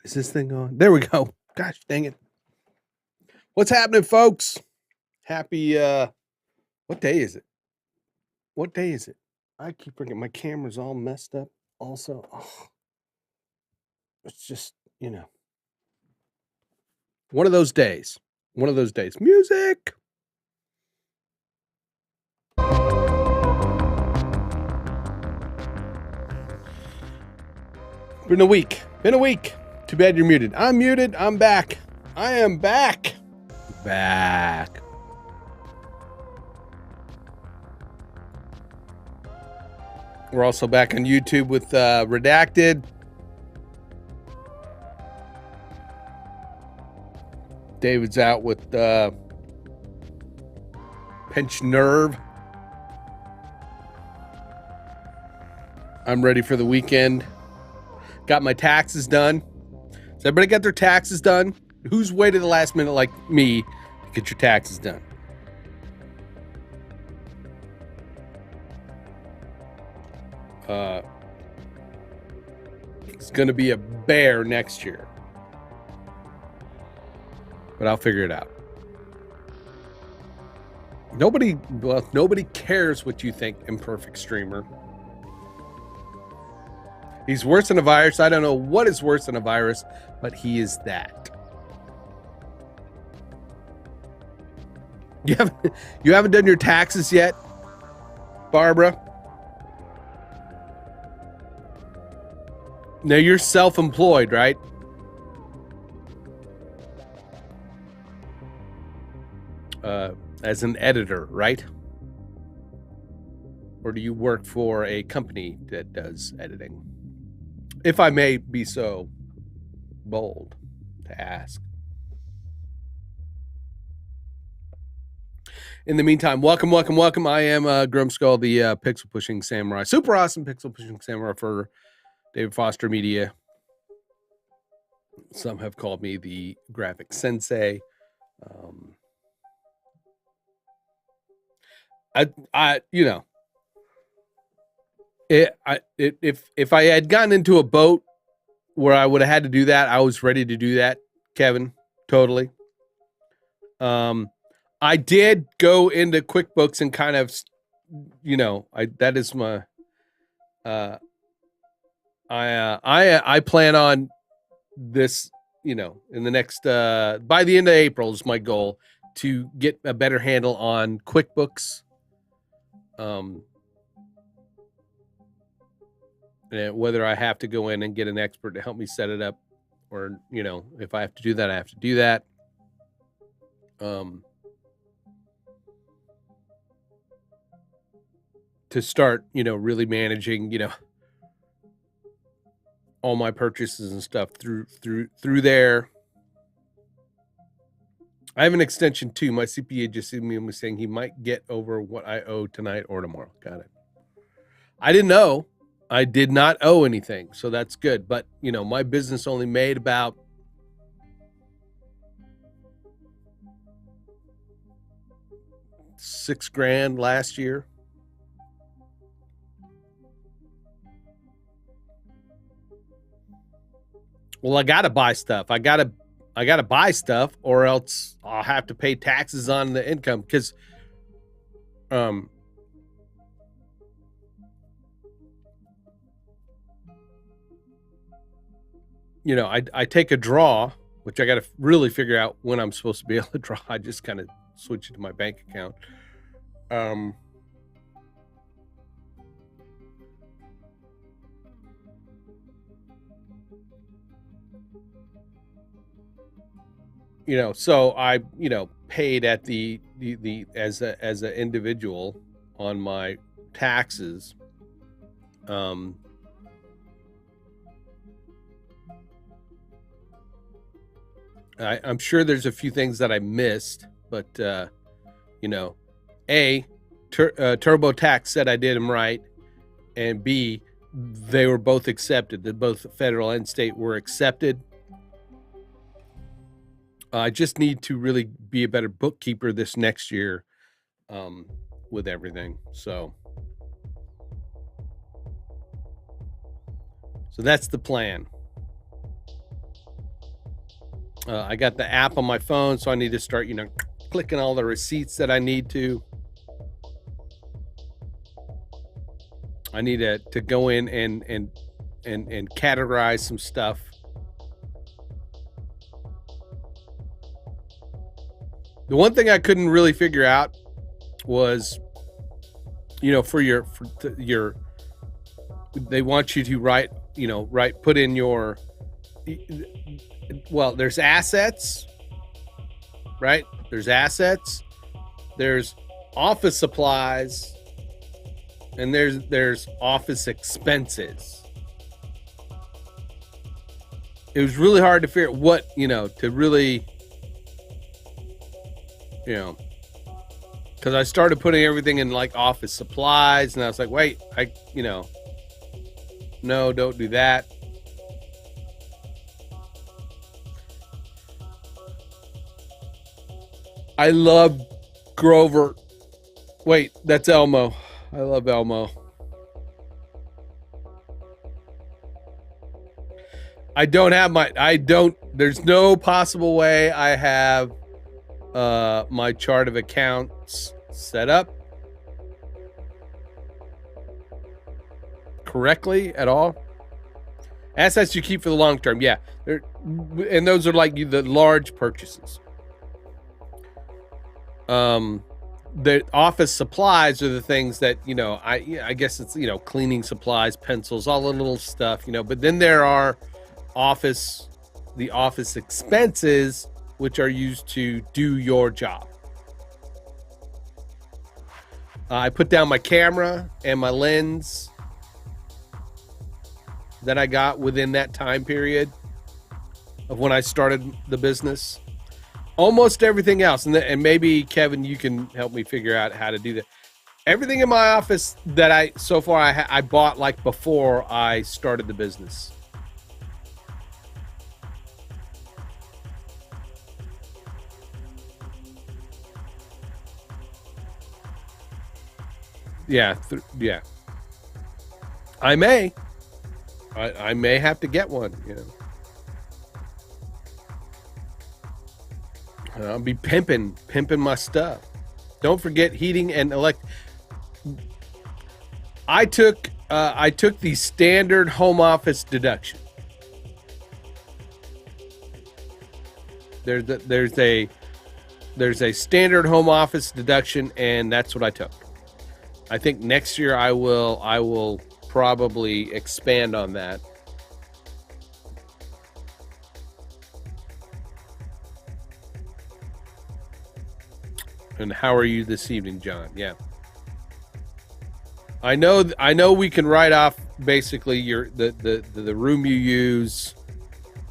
Is this thing on? There we go. Gosh dang it. What's happening, folks? Happy what day is it? What day is it? I keep forgetting my camera's all messed up also. Oh, it's just, one of those days. One of those days. Music. Been a week. Too bad you're muted. I'm muted. I'm back. I am back. Back. We're also back on YouTube with Redacted. David's out with pinched nerve. I'm ready for the weekend. Got my taxes done. Does everybody get their taxes done? Who's waited the last minute like me to get your taxes done? It's going to be a bear next year. But I'll figure it out. Nobody cares what you think, imperfect streamer. He's worse than a virus. I don't know what is worse than a virus, but he is that. You haven't done your taxes yet, Barbara? Now you're self-employed, right? As an editor, right? Or do you work for a company that does editing? If I may be so bold to ask. In the meantime, welcome. I am Grumskull, the pixel pushing samurai. Super awesome pixel pushing samurai for David Foster Media. Some have called me the graphic sensei. If I had gotten into a boat where I would have had to do that, I was ready to do that, Kevin. Totally. I did go into QuickBooks and kind of, that is my, I plan on this, in the next, by the end of April is my goal to get a better handle on QuickBooks. And whether I have to go in and get an expert to help me set it up, or, you know, if I have to do that, I have to do that. To start, you know, really managing, you know, all my purchases and stuff through there. I have an extension too. My CPA just sent me saying he might get over what I owe tonight or tomorrow. Got it. I didn't know. I did not owe anything, so that's good. But, you know, my business only made about $6,000 last year. Well, I got to buy stuff. I got to buy stuff, or else I'll have to pay taxes on the income, because you know, I take a draw, which I got to really figure out when I'm supposed to be able to draw. I just kind of switch it to my bank account. You know, so I, you know, paid at the as an individual on my taxes. I'm sure there's a few things that I missed, but you know, TurboTax said I did them right, and B, they were both accepted. That both federal and state were accepted. I just need to really be a better bookkeeper this next year, with everything. So that's the plan. I got the app on my phone, so I need to start, you know, clicking all the receipts that I need to. I need to go in and categorize some stuff. The one thing I couldn't really figure out was, you know, for your, they want you to put in your, well, there's assets, right? There's assets, there's office supplies, and there's office expenses. It was really hard to figure out what, you know, to really, you know, because I started putting everything in like office supplies, and I was like, wait, no, don't do that. I love Grover. Wait, that's Elmo. I love Elmo. There's no possible way I have my chart of accounts set up correctly at all. Assets you keep for the long term, yeah. And those are like the large purchases. The office supplies are the things that, you know, I guess it's, you know, cleaning supplies, pencils, all the little stuff, you know. But then there are the office expenses, which are used to do your job. I put down my camera and my lens that I got within that time period of when I started the business. Almost everything else, and maybe Kevin, you can help me figure out how to do that. Everything in my office that I bought like before I started the business. Yeah, yeah. I may have to get one, you know. I'll be pimping my stuff. Don't forget heating and I took the standard home office deduction. There's there's a standard home office deduction, and that's what I took. I think next year I will probably expand on that. And how are you this evening, John? Yeah. I know we can write off basically the room you use,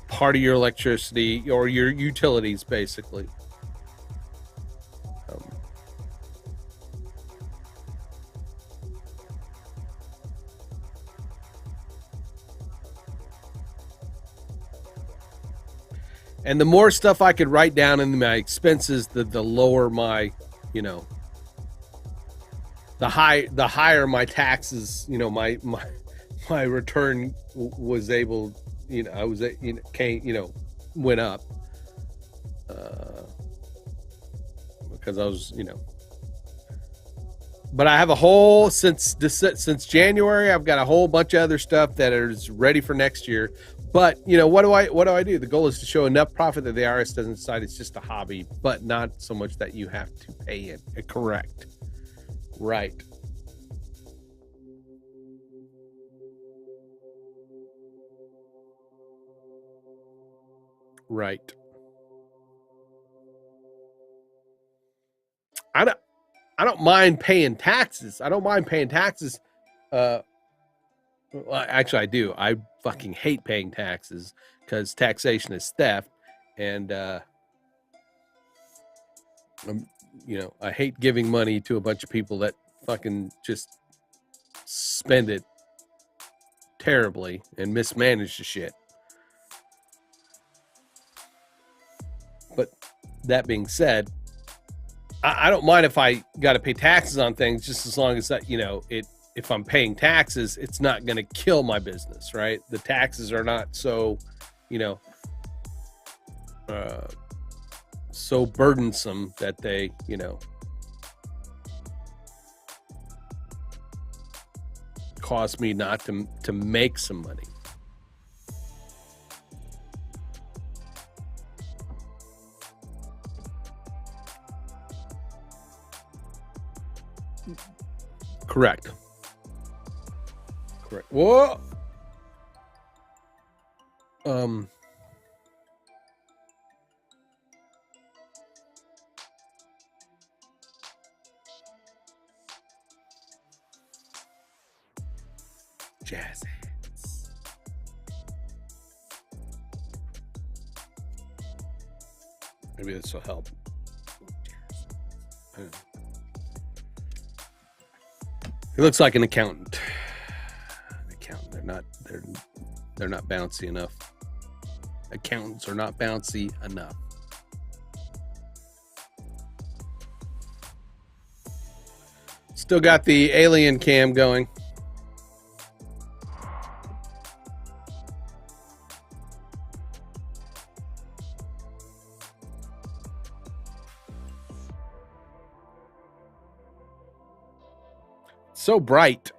part of your electricity or your utilities basically. And the more stuff I could write down in my expenses, the lower my, you know, the higher my taxes, you know, my return was able, you know, I was, you know, came, you know, went up because I was, you know, but I have a whole, since January, I've got a whole bunch of other stuff that is ready for next year. But, you know, what do I do? The goal is to show enough profit that the IRS doesn't decide it's just a hobby, but not so much that you have to pay it. Correct. Right. Right. I don't mind paying taxes. I don't mind paying taxes. Well, actually, I do. I fucking hate paying taxes because taxation is theft, and you know, I hate giving money to a bunch of people that fucking just spend it terribly and mismanage the shit. But that being said, I don't mind if I got to pay taxes on things, just as long as that, you know, if I'm paying taxes, it's not going to kill my business, right? The taxes are not so, you know, so burdensome that they, you know, cause me not to make some money. Correct. Whoa. Jazz hands. Maybe this will help. He looks like an accountant. They're not bouncy enough. Accountants are not bouncy enough. Still got the alien cam going. So bright.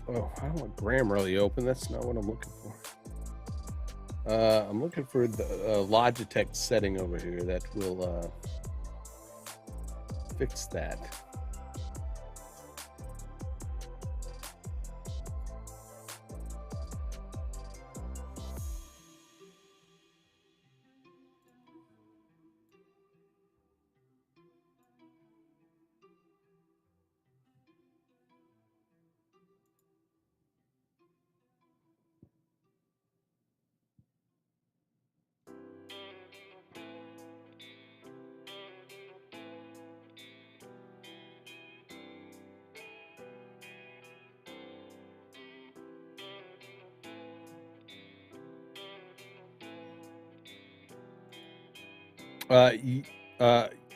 Oh, I don't want Grammarly open. That's not what I'm looking for. I'm looking for the Logitech setting over here that will fix that.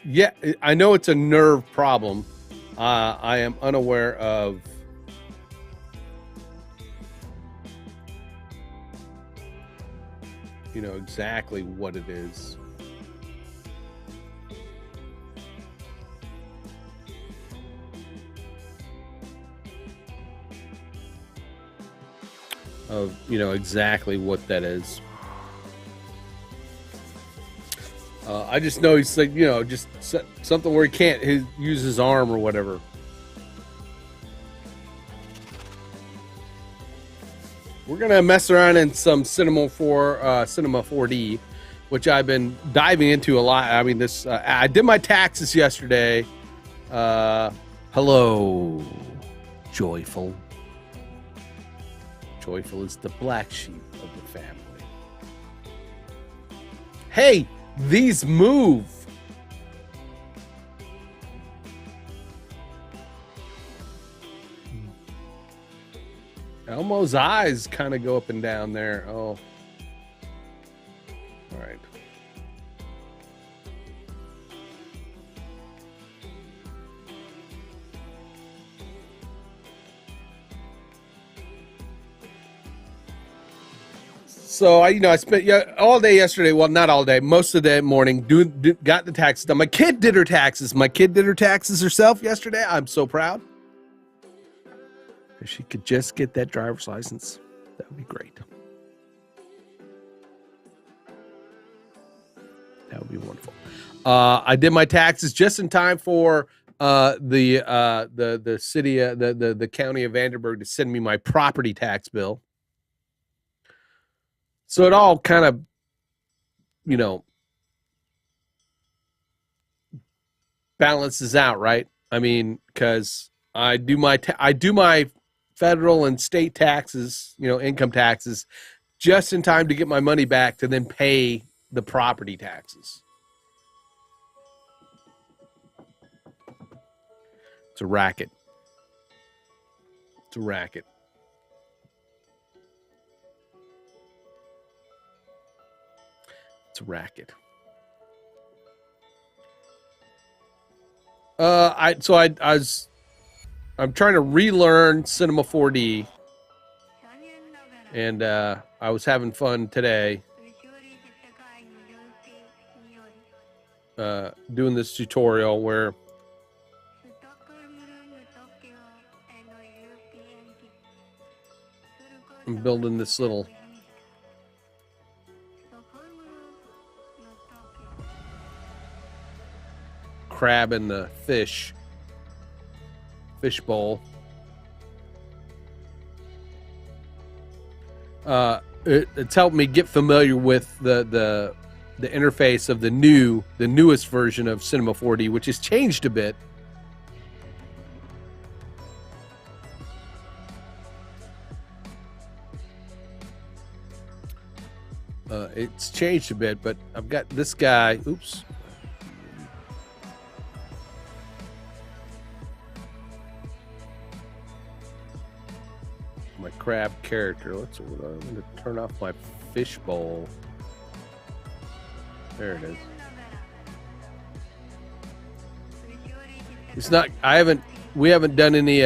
Yeah, I know it's a nerve problem. I am unaware of exactly what it is. of, you know, exactly what that is. I just know he's like, you know, just something where he can't use his arm or whatever. We're gonna mess around in some Cinema 4D, which I've been diving into a lot. I mean, I did my taxes yesterday. Hello, Joyful. Joyful is the black sheep of the family. Hey, these move. Elmo's eyes kind of go up and down there. Oh. All right. So I spent all day yesterday. Well, not all day, most of the morning. Got the taxes done. My kid did her taxes. My kid did her taxes herself yesterday. I'm so proud. If she could just get that driver's license, that would be great. That would be wonderful. I did my taxes just in time for the city, the county of Vanderburg to send me my property tax bill. So it all kind of, you know, balances out, right? I mean, because I do my federal and state taxes, you know, income taxes, just in time to get my money back to then pay the property taxes. It's a racket. It's a racket. It's a racket. I'm trying to relearn Cinema 4D, and I was having fun today doing this tutorial where I'm building this little crab in the fish bowl. It's helped me get familiar with the interface of the newest version of Cinema 4D, which has changed a bit. It's changed a bit, but I've got this guy. Oops. My crab character. I'm going to turn off my fish bowl. There it is. It's not. We haven't done any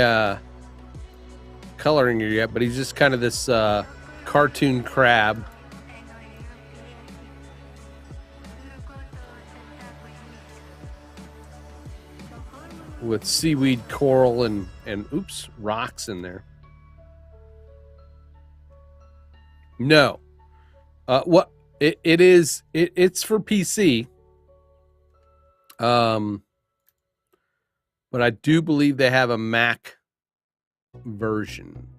coloring here yet, but he's just kind of this cartoon crab. With seaweed, coral, and oops, rocks in there. No. What it is, it's for PC. But I do believe they have a Mac version.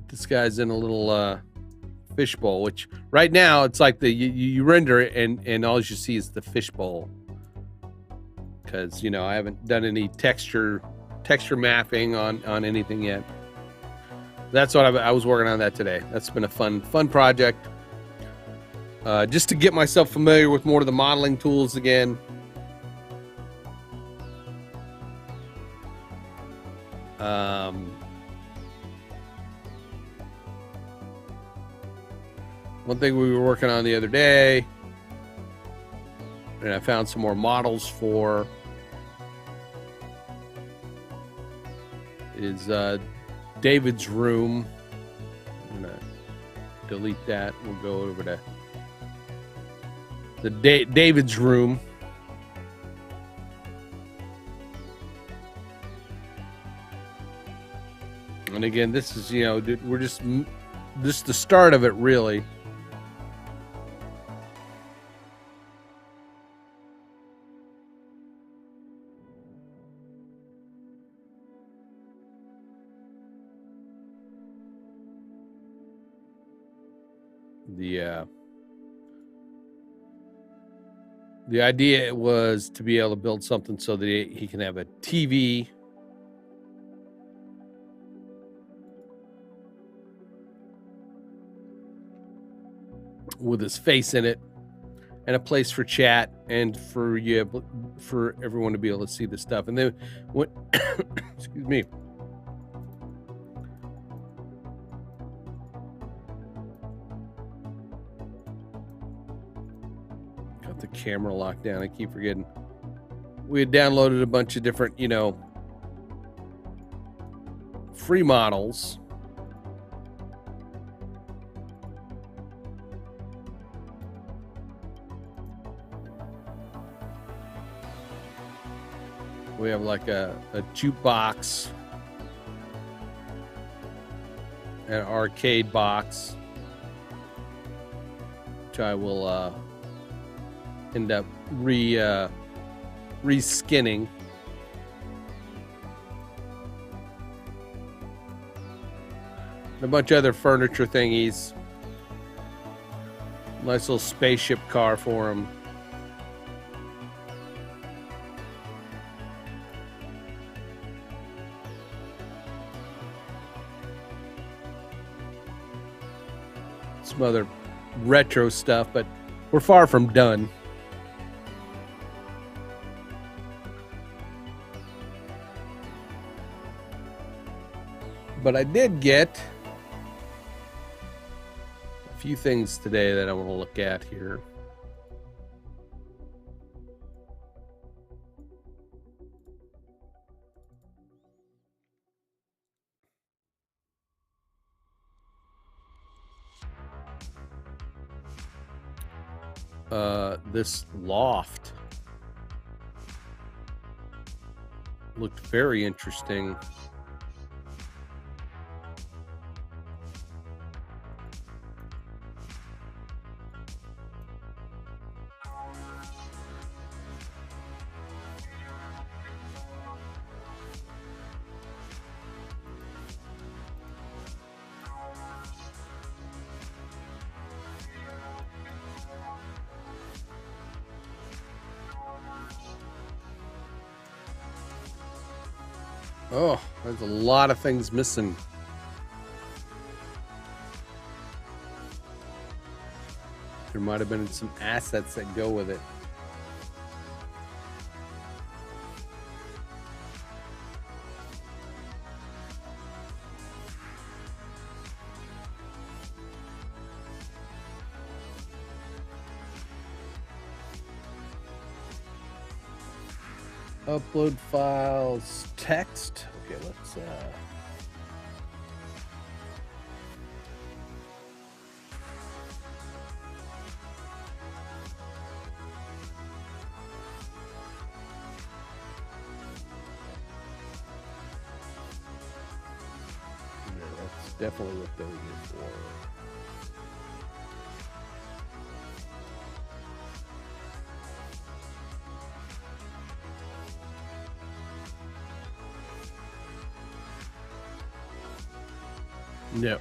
This guy's in a little fishbowl, which right now it's like you render it and all you see is the fishbowl, because I haven't done any texture mapping on anything yet. That's what I was working on that today. That's been a fun project, just to get myself familiar with more of the modeling tools again. One thing we were working on the other day, and I found some more models for, is David's room. I'm gonna delete that. We'll go over to the David's room. And again, this is, you know, we're just the start of it, really. The idea was to be able to build something so that he can have a TV with his face in it, and a place for chat, and for everyone to be able to see the stuff. And then what? Excuse me. Got the camera locked down. I keep forgetting. We had downloaded a bunch of different, you know, free models. We have like a jukebox, an arcade box, which I will end up reskinning. And a bunch of other furniture thingies. Nice little spaceship car for him. Some other retro stuff, but we're far from done. But I did get a few things today that I want to look at here. This loft looked very interesting. Oh, there's a lot of things missing. There might have been some assets that go with it. Upload files, text. Okay, let's yeah, that's definitely what those are for. No.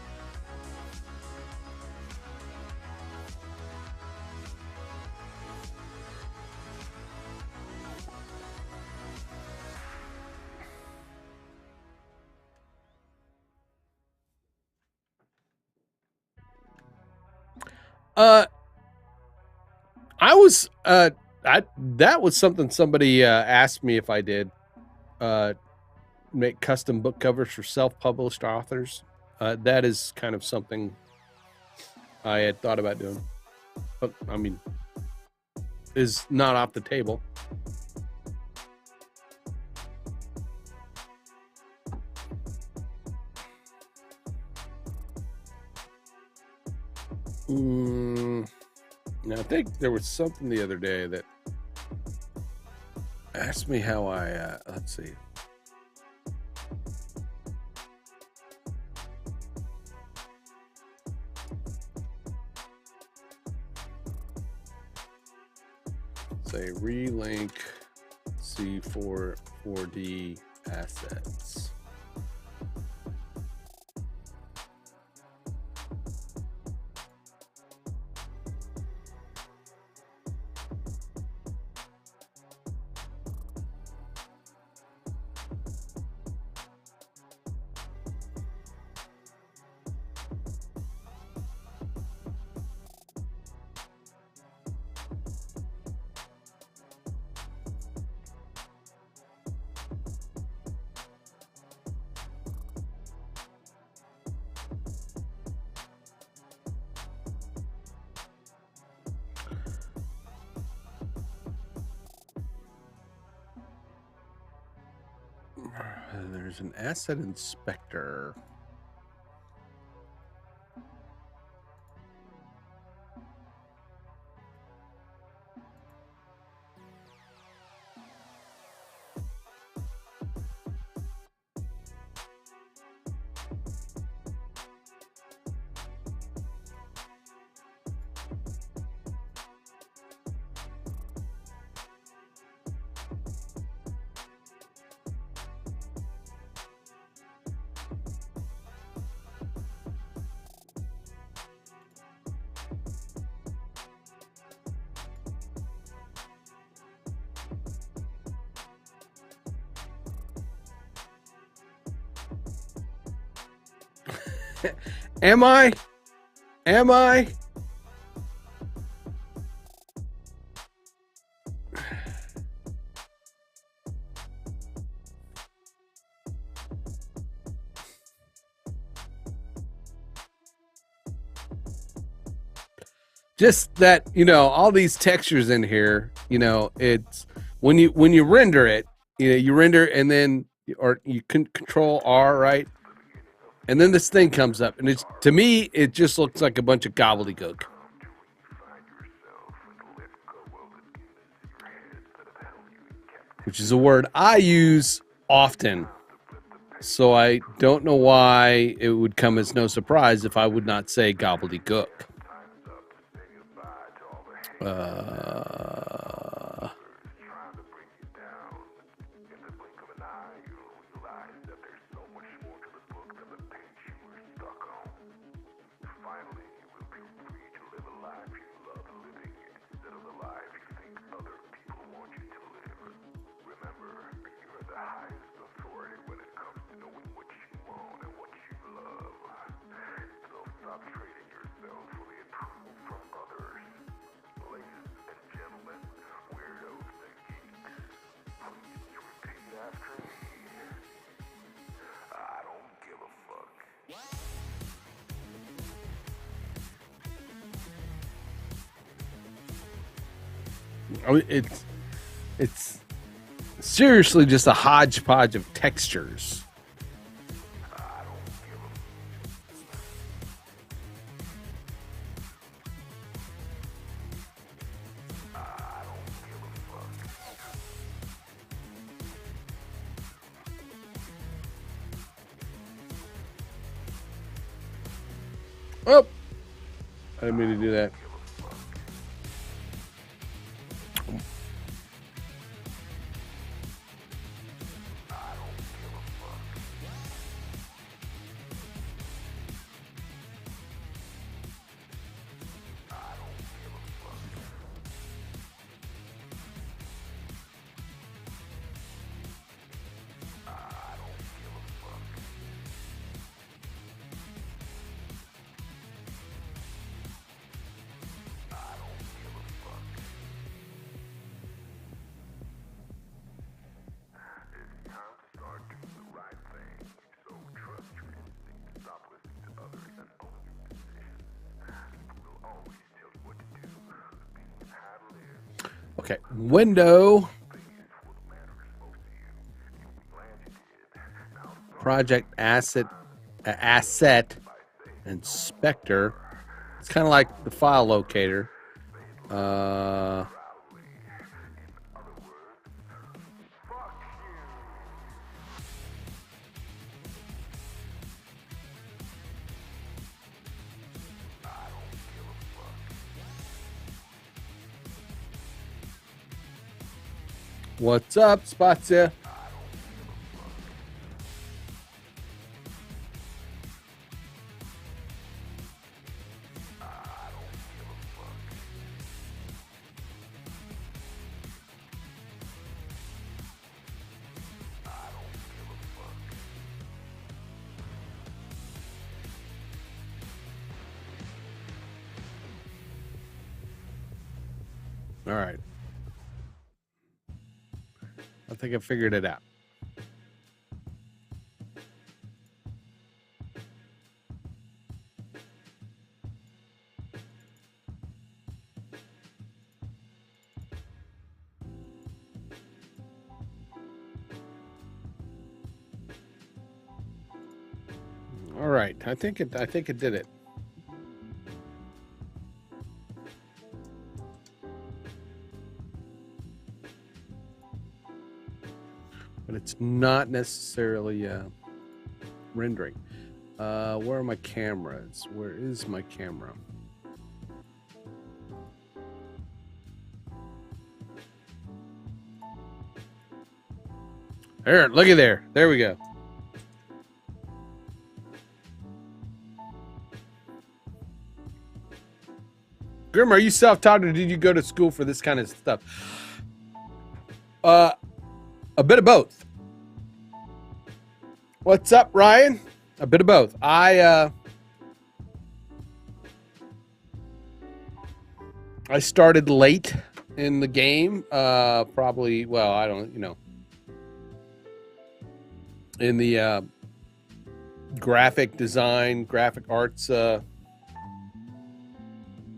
That was something somebody asked me if I did. Make custom book covers for self-published authors. That is kind of something I had thought about doing, but I mean, is not off the table. Now, I think there was something the other day that asked me how I, let's see. Say relink C4 4D assets. There's an asset inspector. Am I? Am I? Just that, you know, all these textures in here, you know, it's when you render it, you know, you render and then or you can control R, right? And then this thing comes up, and it's, to me, it just looks like a bunch of gobbledygook. Which is a word I use often. So I don't know why it would come as no surprise if I would not say gobbledygook. It's seriously just a hodgepodge of textures. Oh, I didn't mean to do that. Okay, window, project asset inspector. It's kind of like the file locator. Uh, what's up, Spatsia? All right. I think I figured it out. All right. I think it did it. But it's not necessarily rendering. Where are my cameras? Where is my camera? There, looky there. There we go. Grim, are you self-taught or did you go to school for this kind of stuff? A bit of both. What's up, Ryan? A bit of both. I started late in the game. Probably, well, I don't, in the graphic design, graphic arts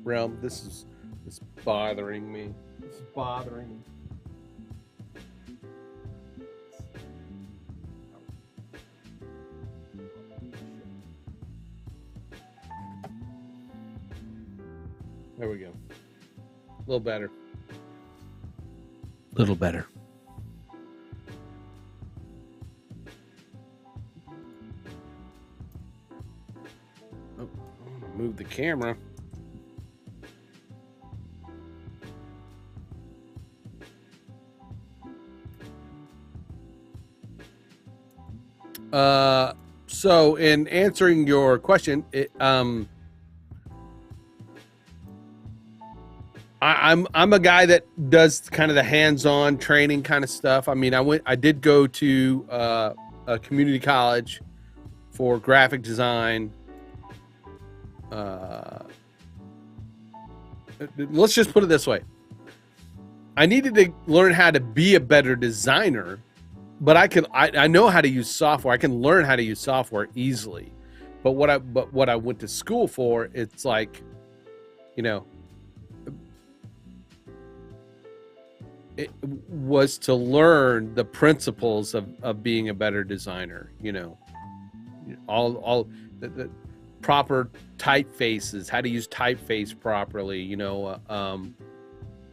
realm. This is bothering me. This is bothering me. There we go. A little better. Little better. Oh, I want to move the camera. So in answering your question, I'm a guy that does kind of the hands-on training kind of stuff. I mean, I did go to a community college for graphic design. Let's just put it this way. I needed to learn how to be a better designer, but I know how to use software. I can learn how to use software easily. But what I went to school for, it's like, it was to learn the principles of being a better designer, all the proper typefaces, how to use typeface properly,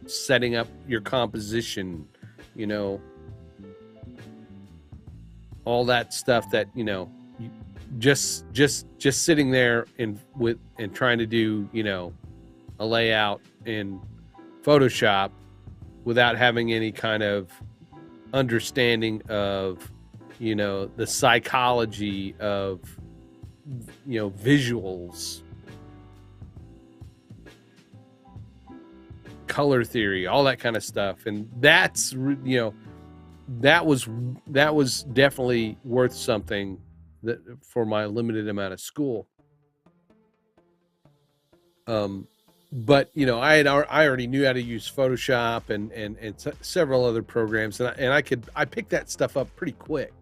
setting up your composition, all that stuff that, just sitting there and trying to do, a layout in Photoshop without having any kind of understanding of, the psychology of, visuals, color theory, all that kind of stuff. And that's, that was definitely worth something that for my limited amount of school. But I already knew how to use Photoshop and several other programs, and I picked that stuff up pretty quick.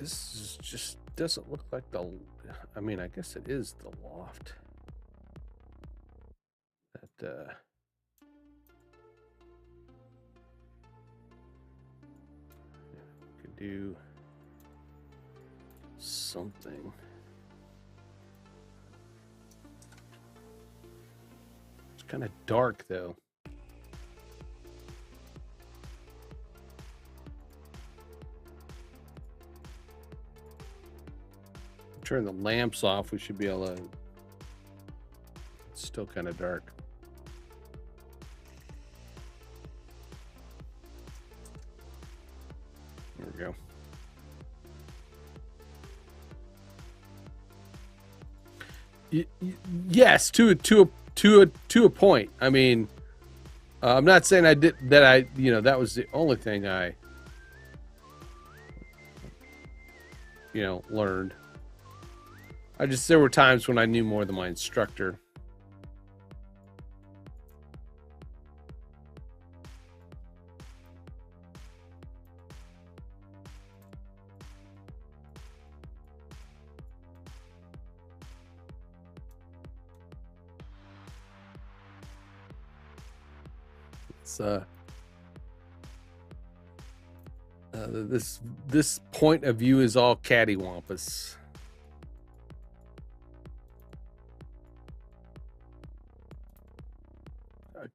this is just doesn't look like the. I mean, I guess it is the loft. That could do something. It's kind of dark though. Turn the lamps off, we should be able to. It's still kind of dark. There we go. Yes, to a point. I mean, I'm not saying I did that. That was the only thing I, learned. There were times when I knew more than my instructor. It's this point of view is all cattywampus.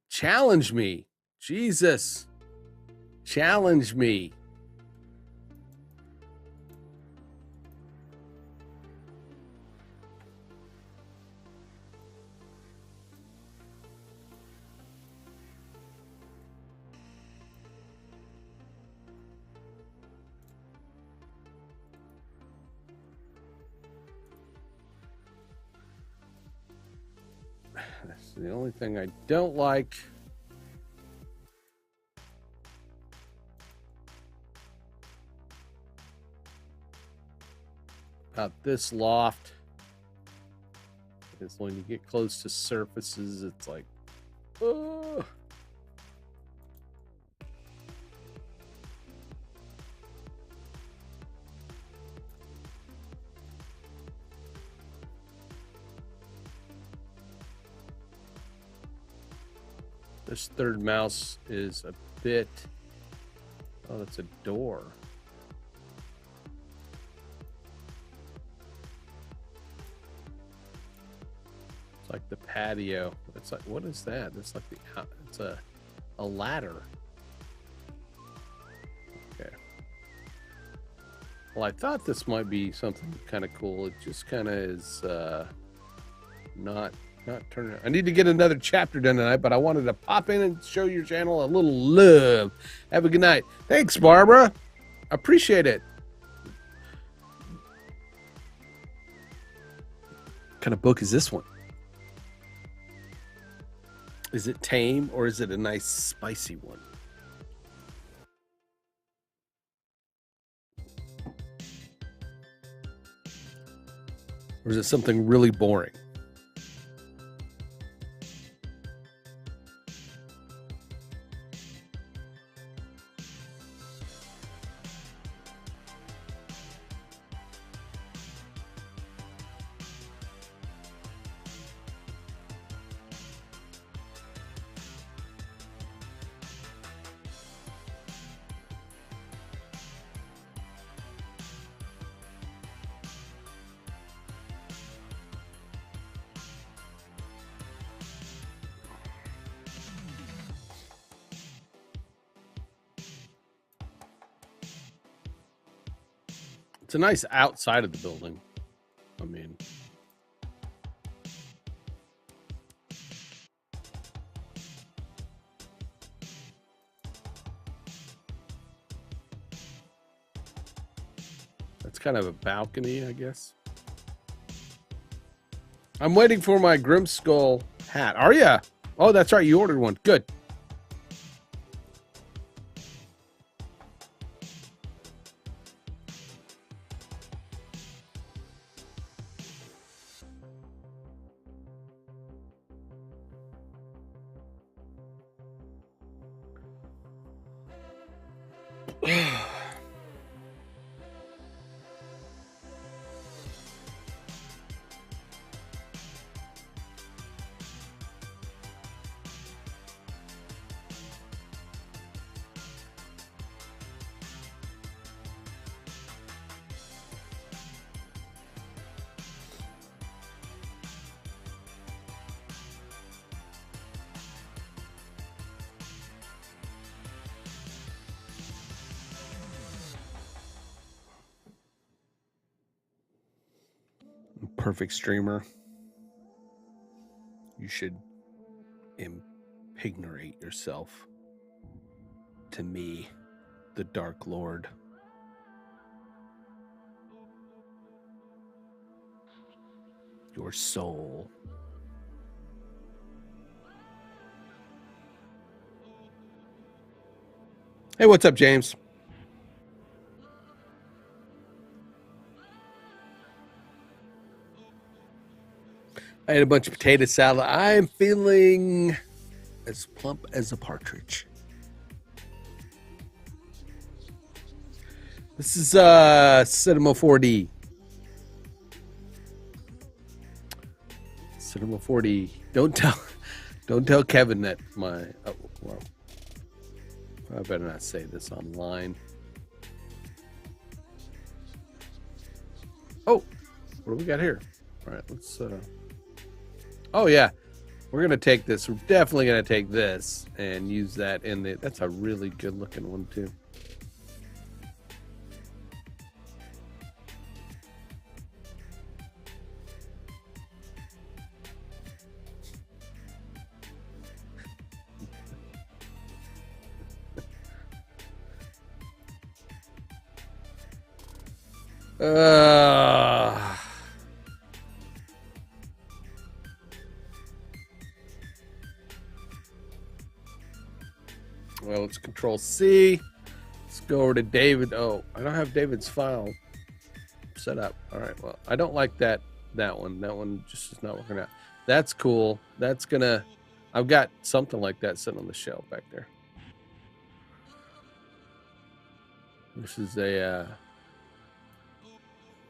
Challenge me, Jesus! Challenge me. That's the only thing I don't like. About this loft is when you get close to surfaces, it's like, oh. This third mouse is a bit. Oh, that's a door. It's like the patio. It's like, what is that? It's like it's a ladder. Okay. Well, I thought this might be something kind of cool. It just kind of is not turning. I need to get another chapter done tonight, but I wanted to pop in and show your channel a little love. Have a good night. Thanks, Barbara. Appreciate it. What kind of book is this one? Is it tame or is it a nice spicy one? Or is it something really boring? It's a nice outside of the building. I mean, that's kind of a balcony, I guess. I'm waiting for my Grimskull hat. Are ya? Oh, that's right. You ordered one. Good. perfect streamer, you should impignate yourself to me, the Dark Lord. Your soul. Hey, what's up, James? I had a bunch of potato salad. I'm feeling as plump as a partridge. This is Cinema 4D. Cinema 4D. Don't tell Kevin that my well, I better not say this online. Oh, what do we got here? All right, let's oh yeah, we're gonna take this. We're definitely gonna take this and use that in the. That's a really good looking one too. Well, let's Control C. Let's go over to David. Oh, I don't have David's file set up. All right. Well, I don't like that one. That one just is not working out. That's cool. That's gonna. I've got something like that sitting on the shelf back there. This is a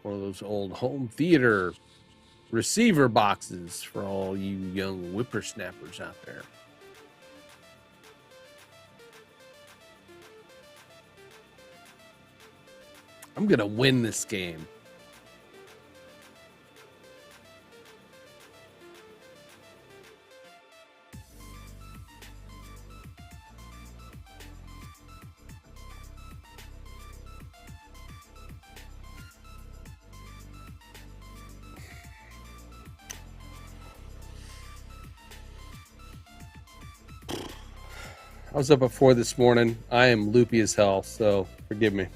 one of those old home theater receiver boxes for all you young whippersnappers out there. I'm gonna win this game. I was up at 4 this morning. I am loopy as hell, so forgive me.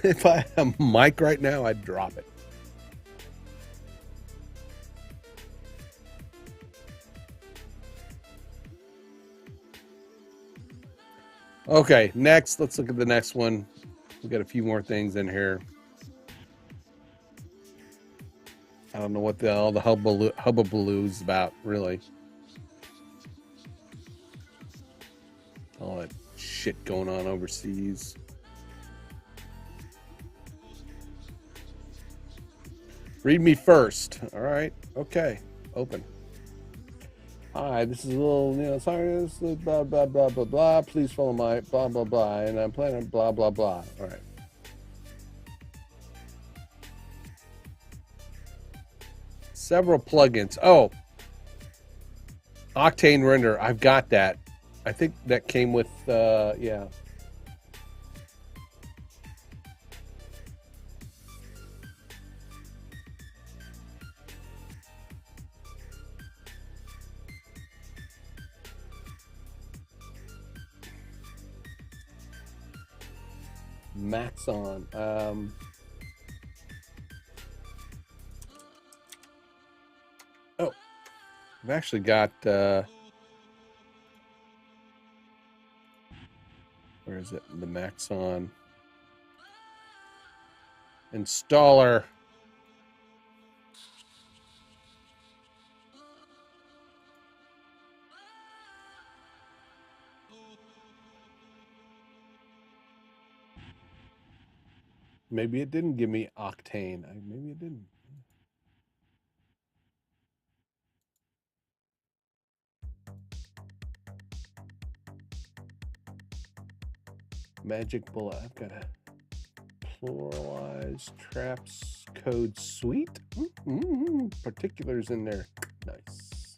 If I had a mic right now, I'd drop it. Okay, next, let's look at the next one. We got a few more things in here. I don't know what all the hubbubaloo is about, really. All that shit going on overseas. Read me first. All right. Okay. Open. Hi, this is a little, sorry, this is blah, blah, blah, blah, blah. Please follow my blah, blah, blah. And I'm playing blah, blah, blah. All right. Several plugins. Oh, Octane Render. I've got that. I think that came with, yeah. Maxon. Oh, I've actually got, where is it? The Maxon installer. Maybe it didn't give me Octane. Maybe it didn't. Magic Bullet. I've got a pluralized traps code suite. Particulars in there. Nice.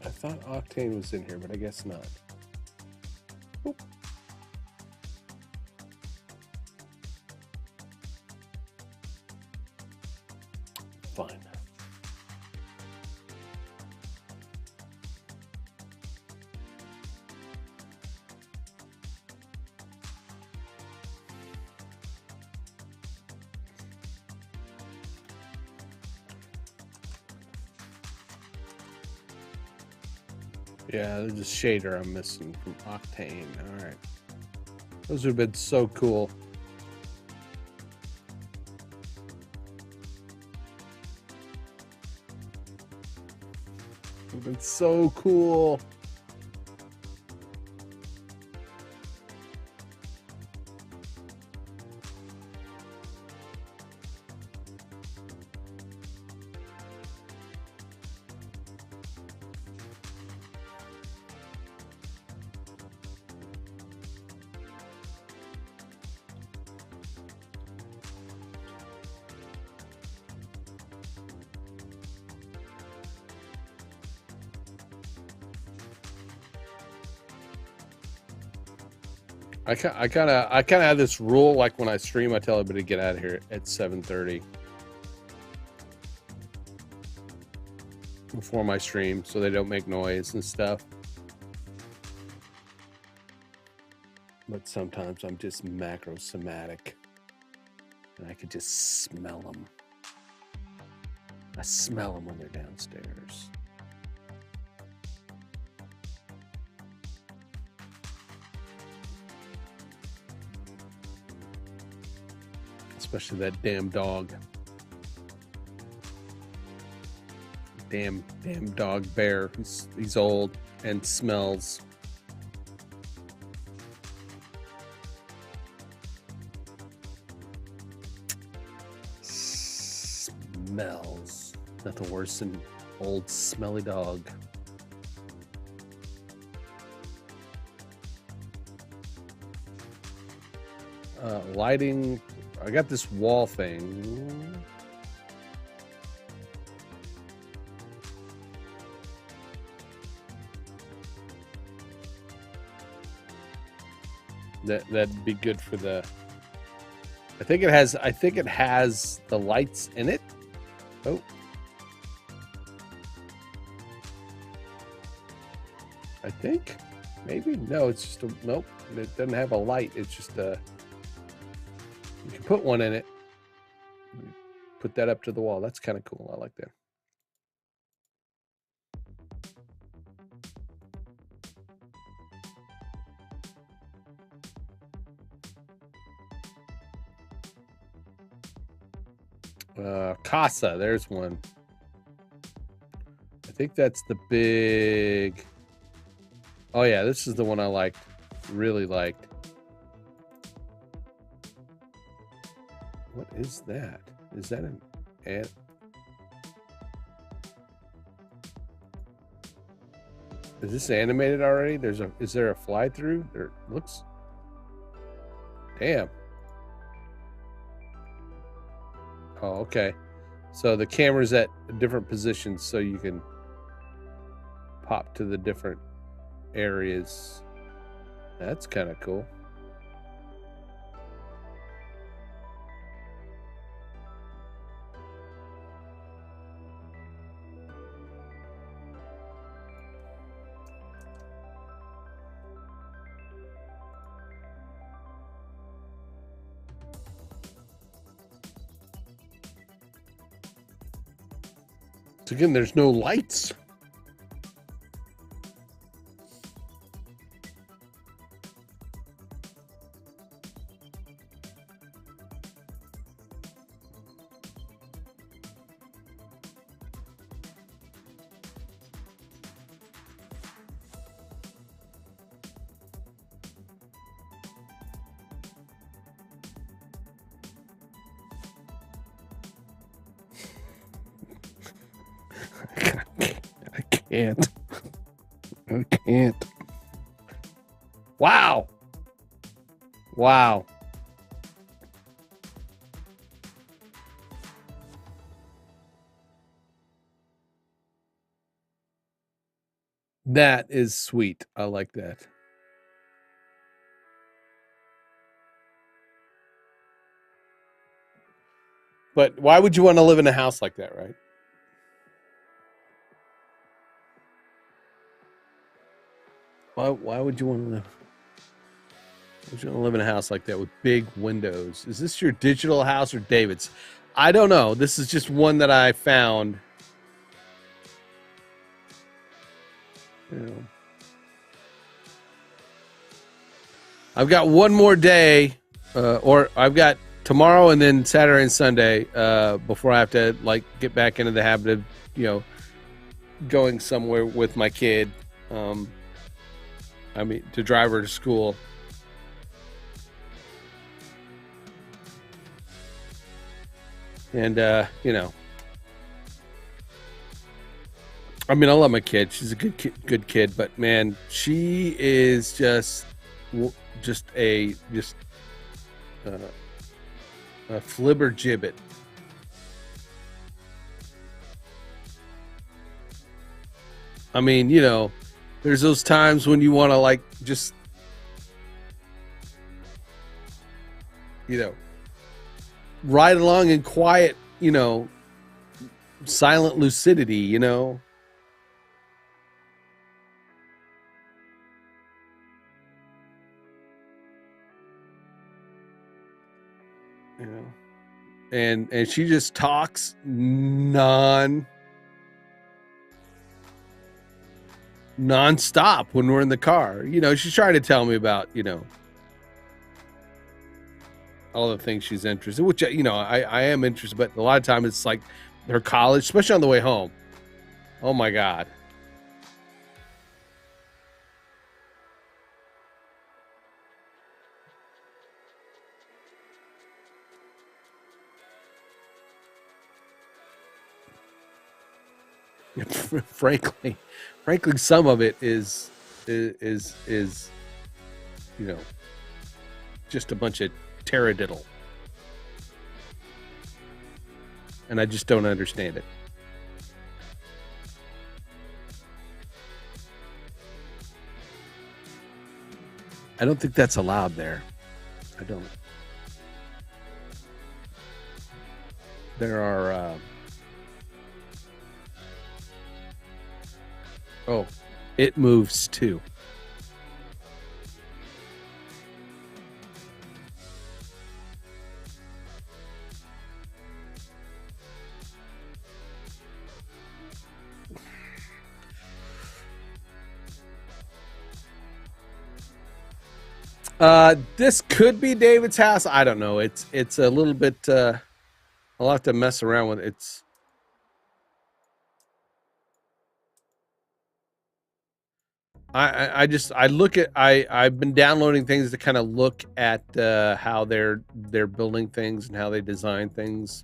I thought Octane was in here, but I guess not. Oop. Fine. Yeah, there's a shader I'm missing from Octane. All right. Those would have been so cool. Would have been so cool. I kind of have this rule, like when I stream, I tell everybody to get out of here at 7:30 before my stream, so they don't make noise and stuff. But sometimes I'm just macrosomatic, and I could just smell them. I smell them when they're downstairs. Especially that damn dog. Damn dog bear. He's old and smells. Smells. Nothing worse than old smelly dog. Lighting. I got this wall thing. That'd be good for the. I think it has the lights in it. Oh. I think maybe no. It's just a nope. It doesn't have a light. It's just a. You can put one in it. Put that up to the wall. That's kind of cool. I like that. Casa, there's one. I think that's the big. Oh yeah, this is the one I liked. Really liked. What is that? Is that an ant? Is this animated already? Is there a fly through? There looks. Damn. Oh, okay. So the camera's at different positions so you can pop to the different areas. That's kind of cool. So again, there's no lights. I can't. Wow. Wow. That is sweet. I like that. But why would you want to live in a house like that, right? Why would you want to live? Would you want to live in a house like that with big windows? Is this your digital house or David's? I don't know. This is just one that I found. You know. I've got one more day, or I've got tomorrow and then Saturday and Sunday before I have to like get back into the habit of, you know, going somewhere with my kid. I mean, to drive her to school. And, you know, I mean, I love my kid. She's a good kid, but man, she is just a flibber gibbet. I mean, you know, there's those times when you want to like just, you know, ride along in quiet, you know, silent lucidity, you know. You know. And she just talks nonstop when we're in the car. You know, she's trying to tell me about, you know, all the things she's interested in, which, you know, I am interested, but a lot of times it's like her college, especially on the way home. Oh my God. frankly, some of it is, you know, just a bunch of taradiddle. And I just don't understand it. I don't think that's allowed there. I don't. There are, oh, it moves too. This could be David's house. I don't know. It's a little bit, I'll have to mess around with it. It's, I look at, I've been downloading things to kind of look at how they're building things and how they design things,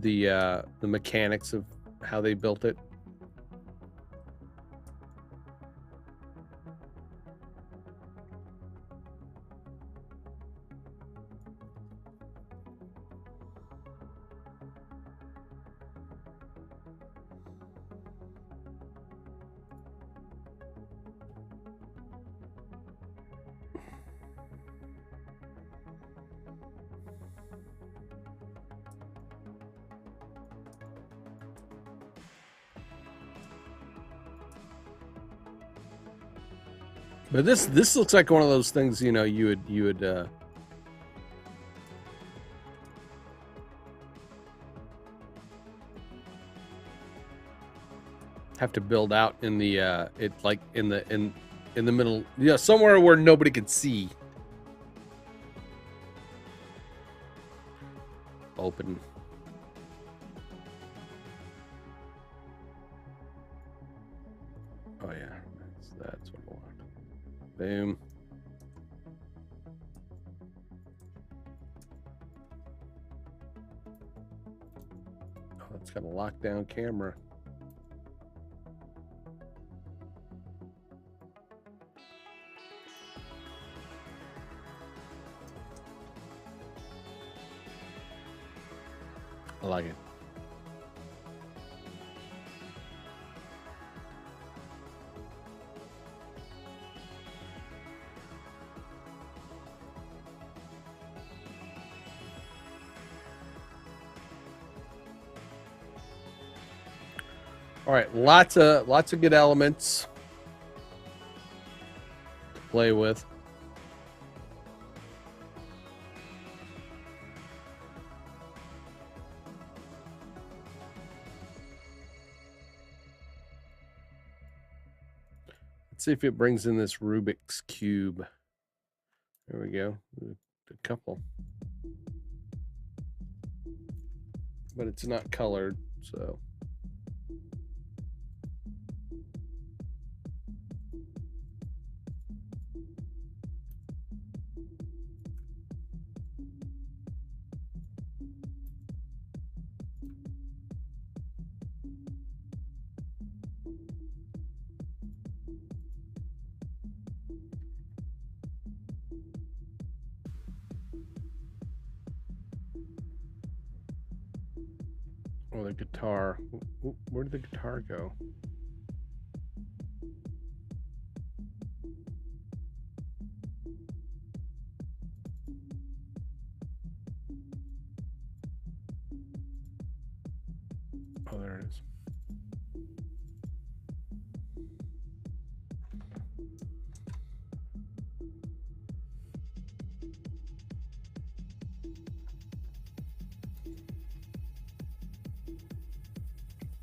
the mechanics of how they built it. But this looks like one of those things, you know, you would have to build out in the it like in the middle, yeah, somewhere where nobody could see. Open. Oh yeah, that's what I want. Boom. Oh, it's got a lockdown camera. I like it. All right, lots of good elements to play with. Let's see if it brings in this Rubik's Cube. There we go. A couple. But it's not colored, so. Oh, the guitar. Where did the guitar go? Oh, there it is.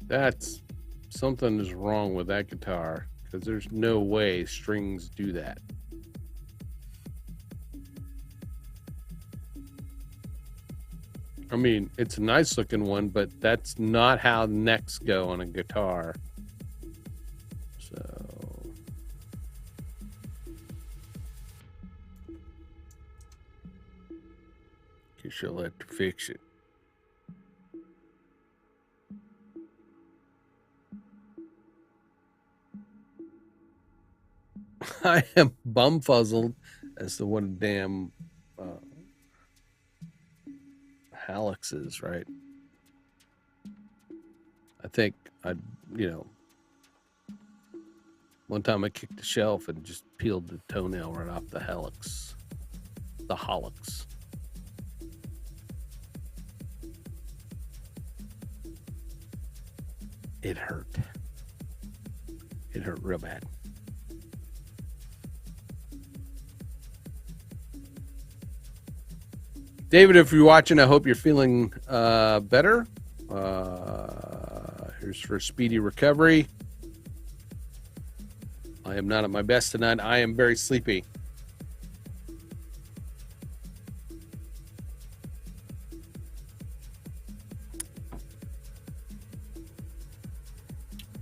That's something is wrong with that guitar, because there's no way strings do that. I mean, it's a nice looking one, but that's not how necks go on a guitar. So guess you'll have to fix it. I am bumfuzzled as to what a damn hallux is, right? I think one time I kicked the shelf and just peeled the toenail right off the hallux. The hallux. It hurt. It hurt real bad. David, if you're watching, I hope you're feeling better. Here's for speedy recovery. I am not at my best tonight. I am very sleepy.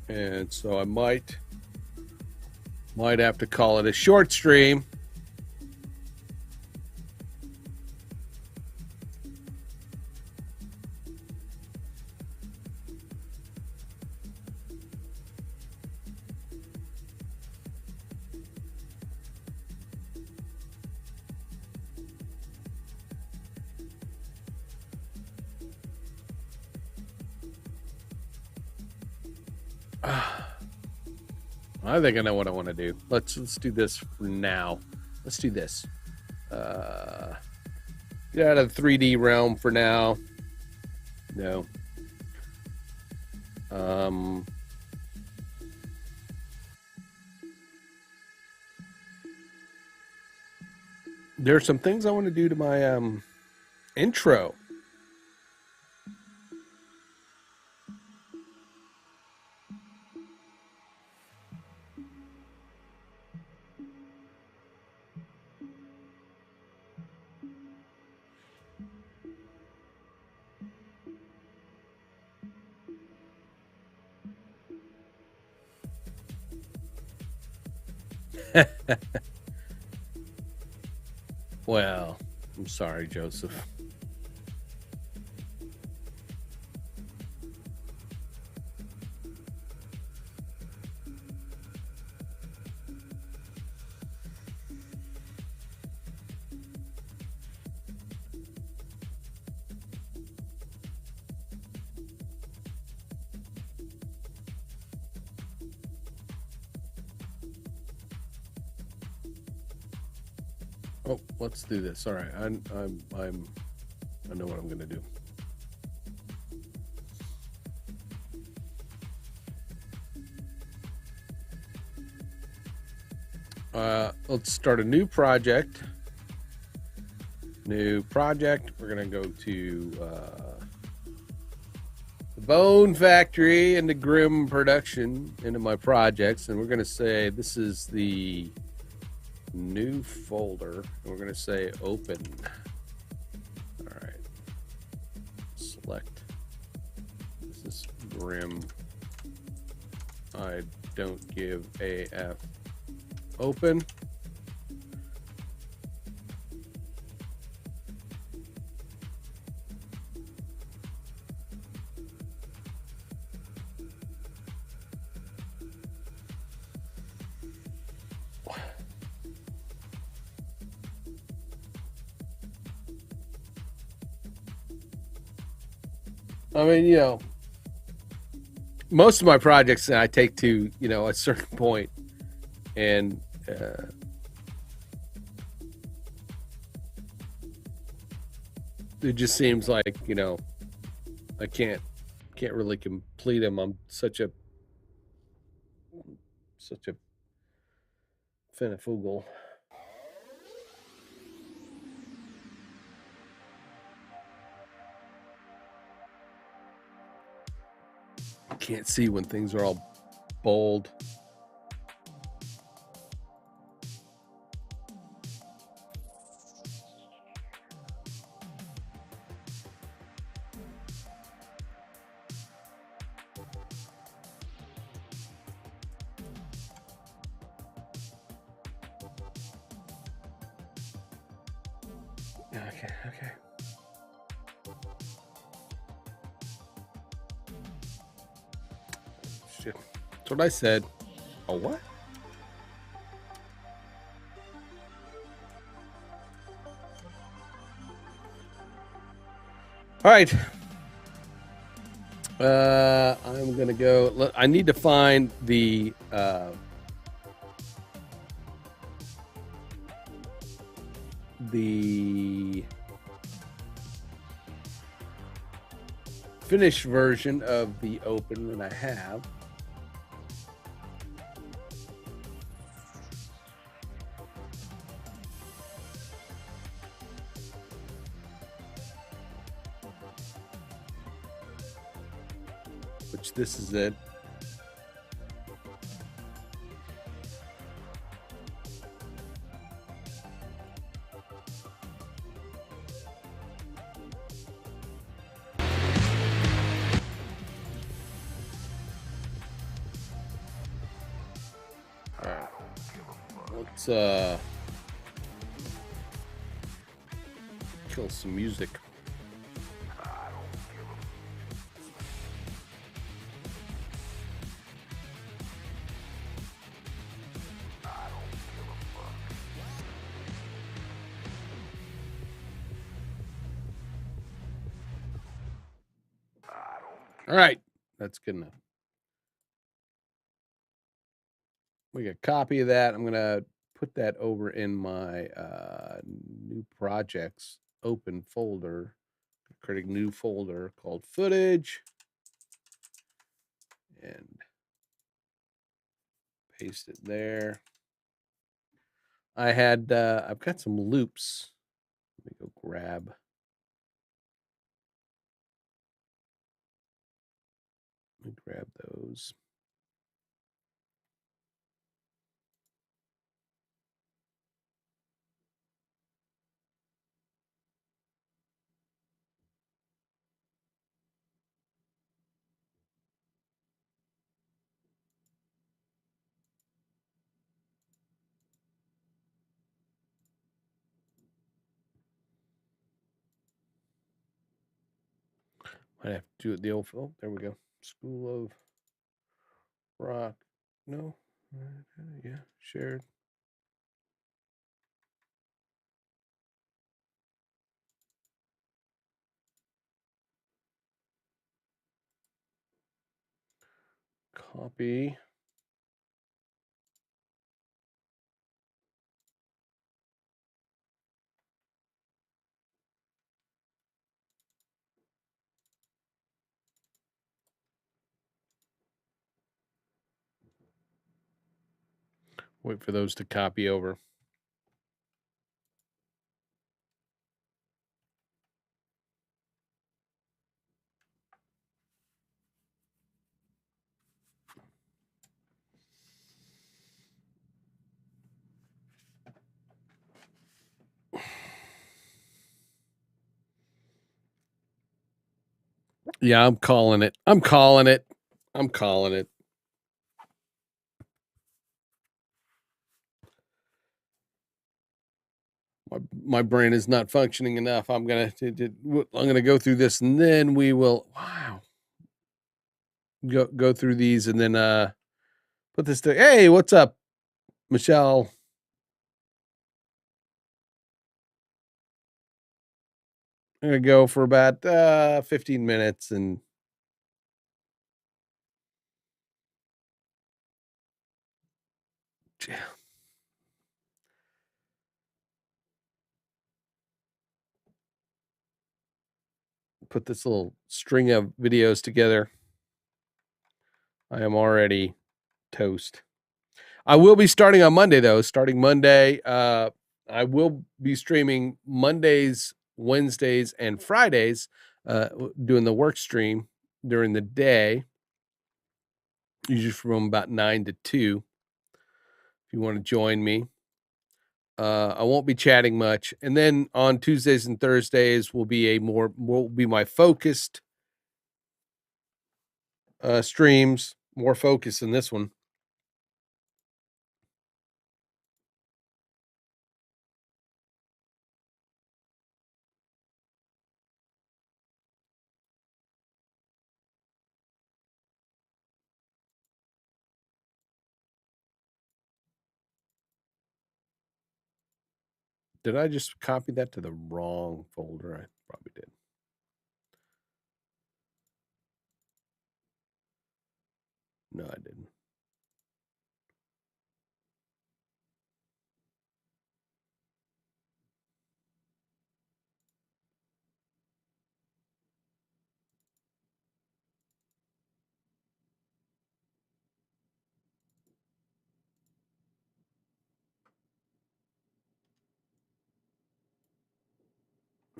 And so I might have to call it a short stream. I think I know what I want to do. Let's do this for now. Let's do this. Get out of the 3D realm for now. No. There are some things I want to do to my intro. Well, I'm sorry, Joseph. Oh, let's do this. All right, I know what I'm gonna do. Let's start a new project. New project. We're gonna go to the Bone Factory and the Grim Production into my projects, and we're gonna say this is the new folder. And we're gonna say open. All right. Select. This is Grim. I don't give AF. Open. I mean, you know, most of my projects I take to, you know, a certain point, and it just seems like, you know, I can't really complete them. I'm such a finifugal. Can't see when things are all bold. Okay. Shit. That's what I said. Oh, what? All right. I'm gonna go. I need to find the finished version of the open that I have. Which this is it. All right. Let's kill some music. All right, that's good enough. We got a copy of that. I'm gonna put that over in my new projects open folder. Create a new folder called footage and paste it there. I've got some loops. Let me go grab. Let me grab those. Might have to do it the old. Oh, there we go. School of Rock. No. Yeah, shared. Copy. Wait for those to copy over. Yeah, I'm calling it. I'm calling it. I'm calling it. My brain is not functioning enough. I'm gonna go through this, and then we will. Wow. Go through these, and then put this to. Hey, what's up, Michelle? I'm gonna go for about 15 minutes, and yeah. Put this little string of videos together. I am already toast. I will be starting on Monday though. Starting Monday, I will be streaming Mondays, Wednesdays, and Fridays, doing the work stream during the day, usually from about 9 to 2. If you want to join me, I won't be chatting much, and then on Tuesdays and Thursdays will be my focused streams, more focused than this one. Did I just copy that to the wrong folder? I probably did. No, I didn't.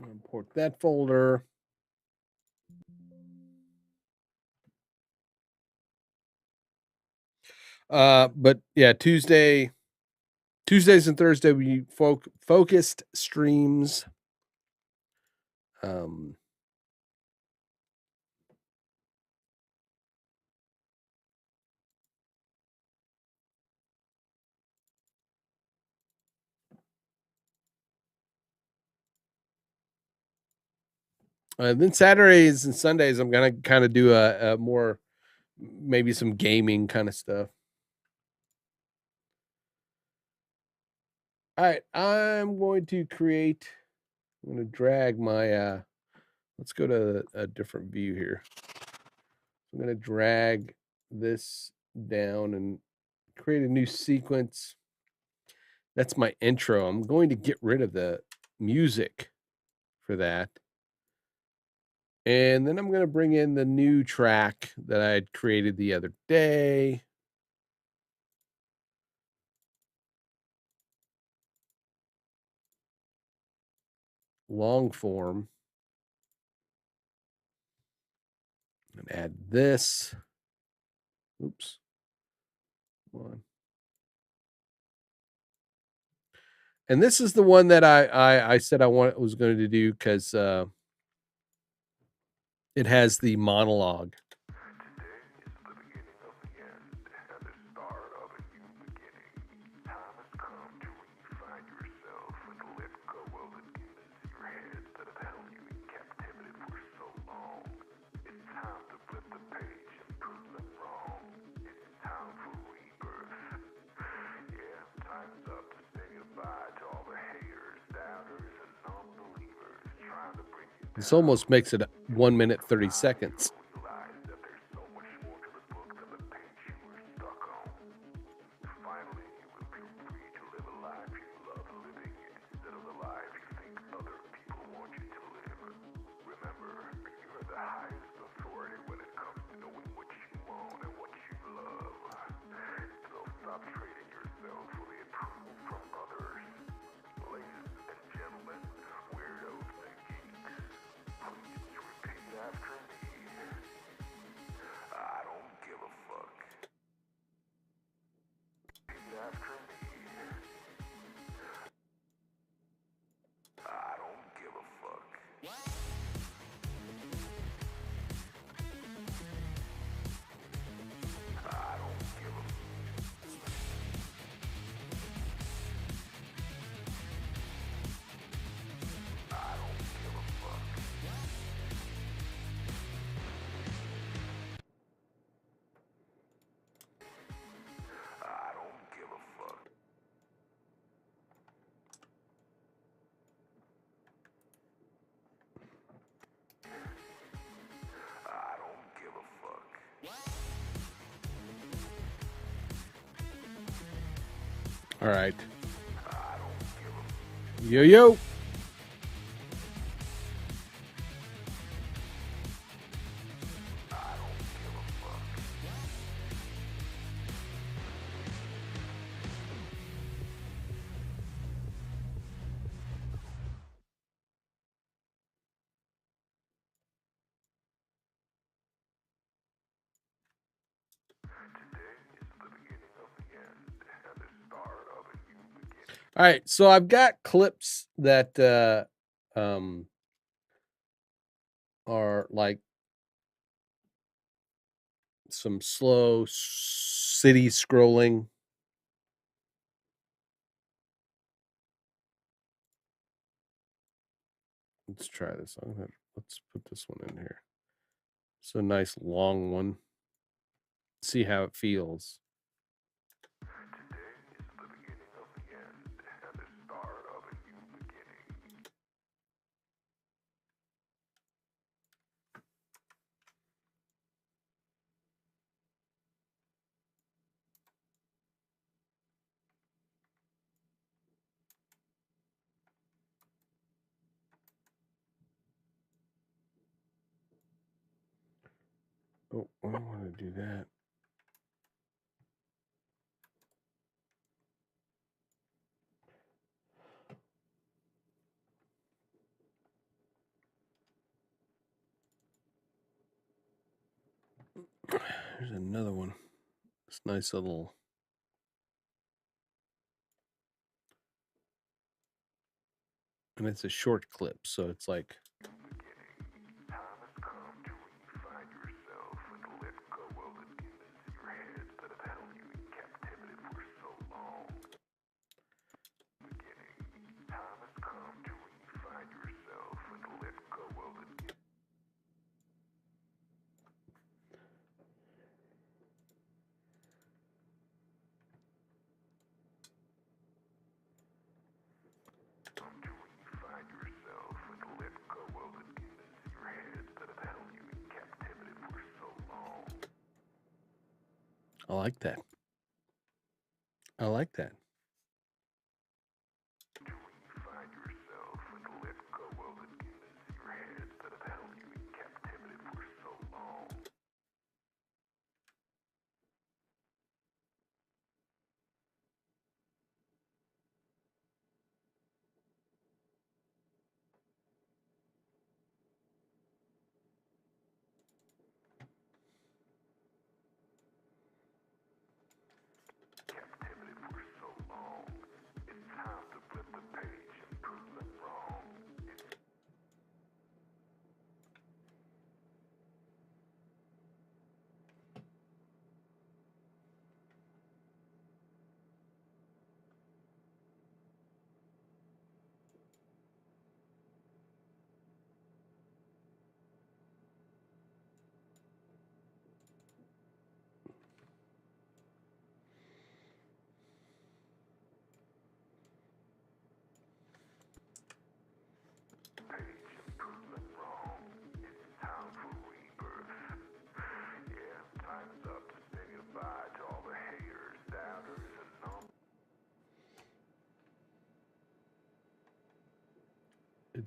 Import that folder. But yeah, Tuesdays and Thursday we focused streams. Then Saturdays and Sundays I'm gonna kind of do a more, maybe some gaming kind of stuff. All right, I'm going to drag my let's go to a different view here. I'm going to drag this down and create a new sequence. That's my intro. I'm going to get rid of the music for that. And then I'm going to bring in the new track that I had created the other day. Long form. And add this. Oops. Come on. And this is the one that I said was going to do because it has the monologue. This almost makes it 1 minute 30 seconds. All right. Yo, yo. All right, so I've got clips that are like some slow city scrolling. Let's try this. Let's put this one in here. It's a nice long one. See how it feels. Oh, I don't want to do that. There's another one. This nice little. And it's a short clip, so it's like. I like that. I like that.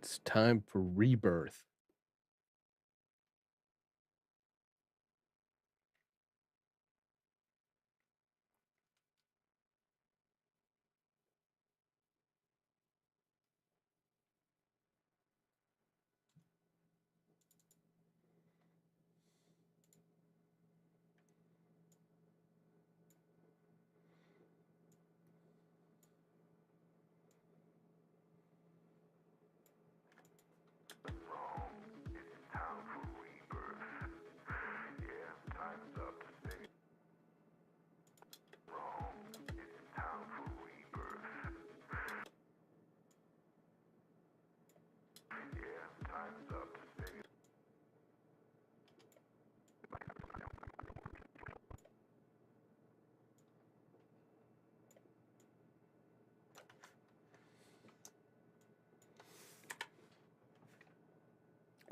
It's time for rebirth.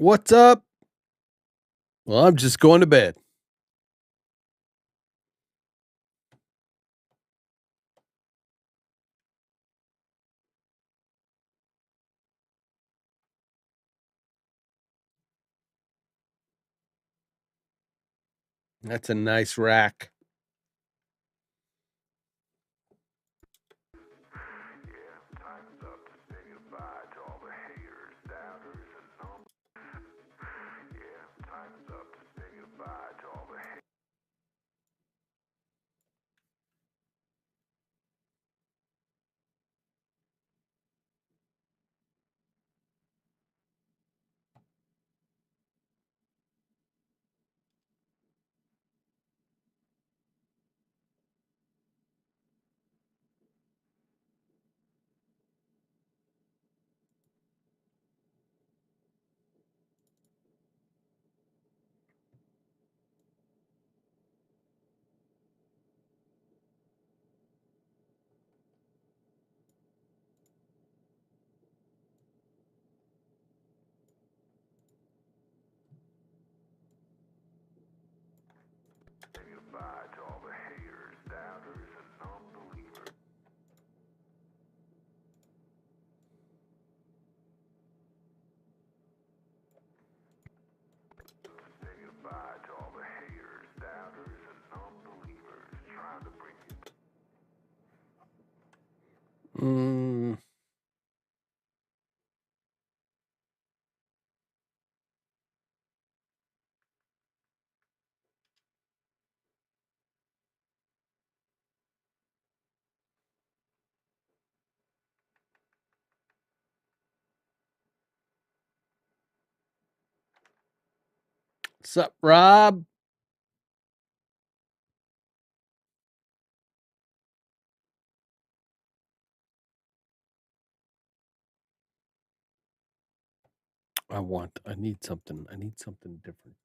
What's up? Well, I'm just going to bed. That's a nice rack. Mm. What's up, Rob? I need something. I need something different.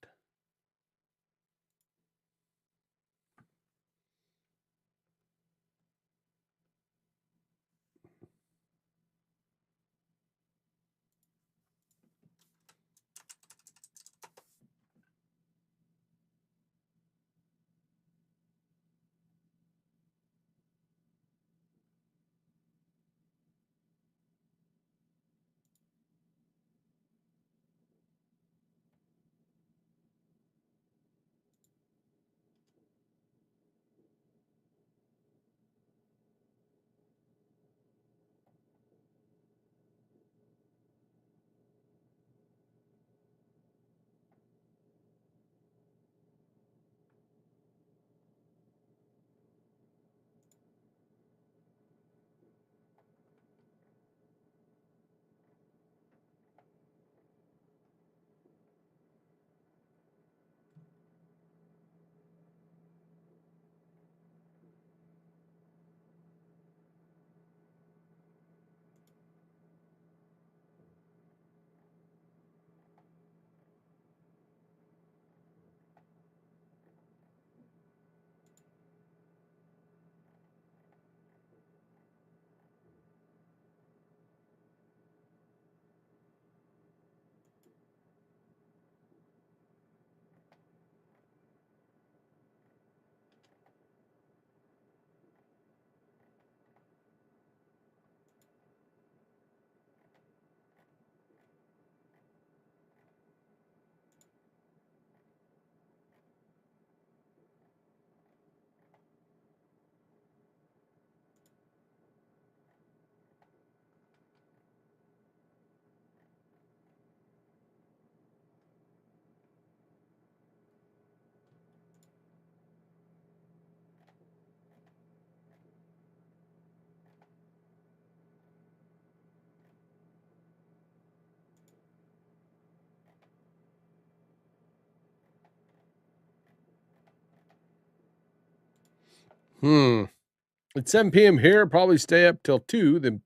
It's 7 p.m. here. Probably stay up till 2, then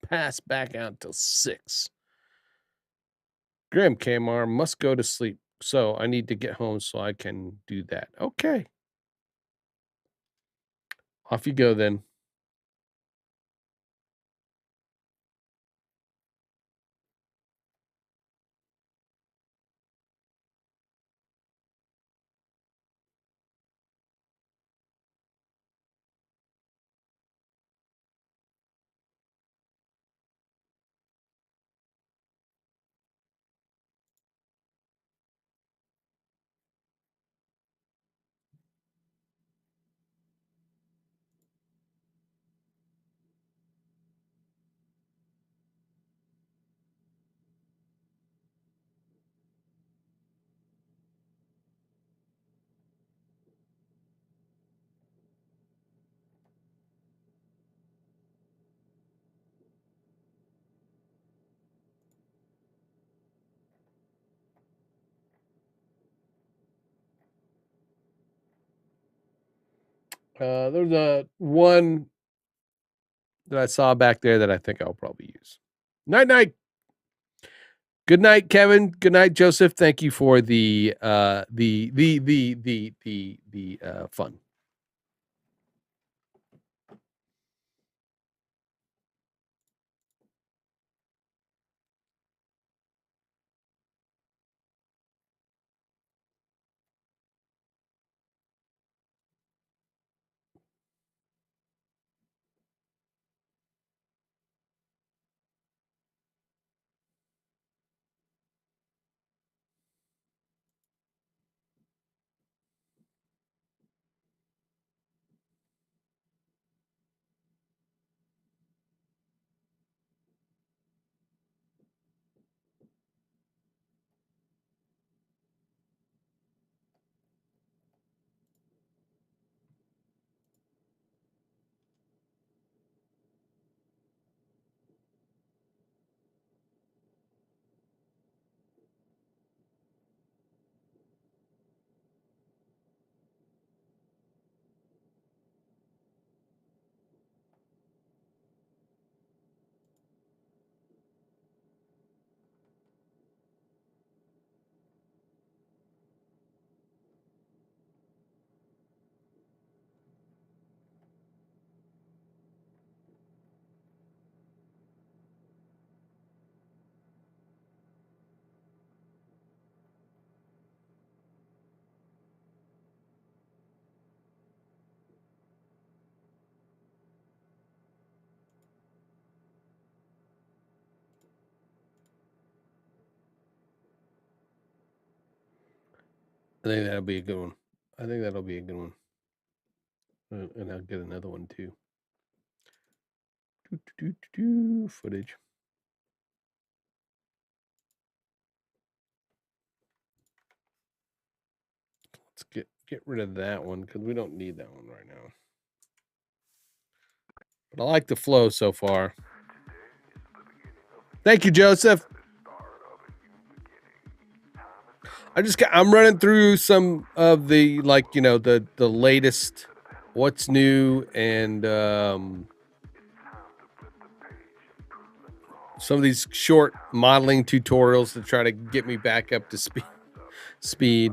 pass back out till 6. Graham Kmar must go to sleep. So I need to get home so I can do that. Okay. Off you go then. There's a one that I saw back there that I think I'll probably use. Night night. Good night, Kevin. Good night, Joseph. Thank you for the fun. I think that'll be a good one. I think that'll be a good one. And I'll get another one too. Footage. Let's get rid of that one because we don't need that one right now. But I like the flow so far. Thank you, Joseph. I'm running through some of the the latest what's new and some of these short modeling tutorials to try to get me back up to speed.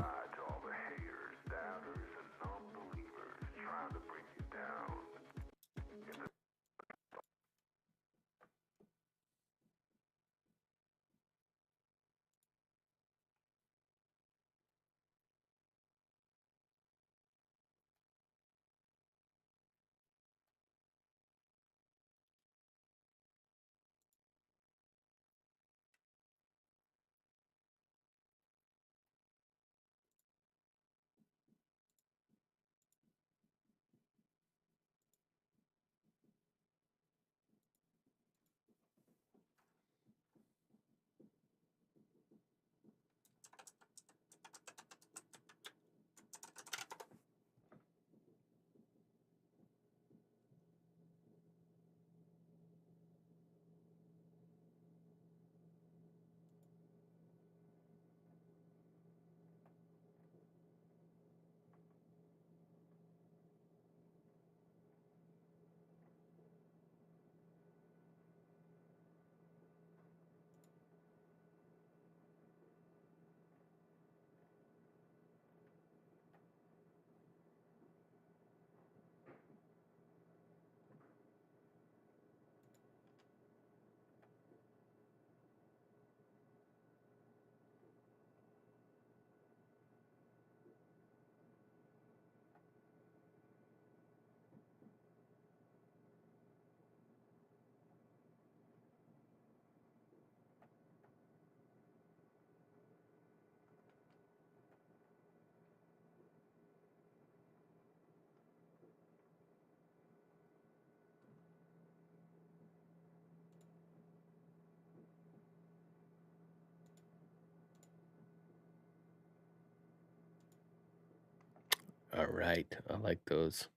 All right, I like those.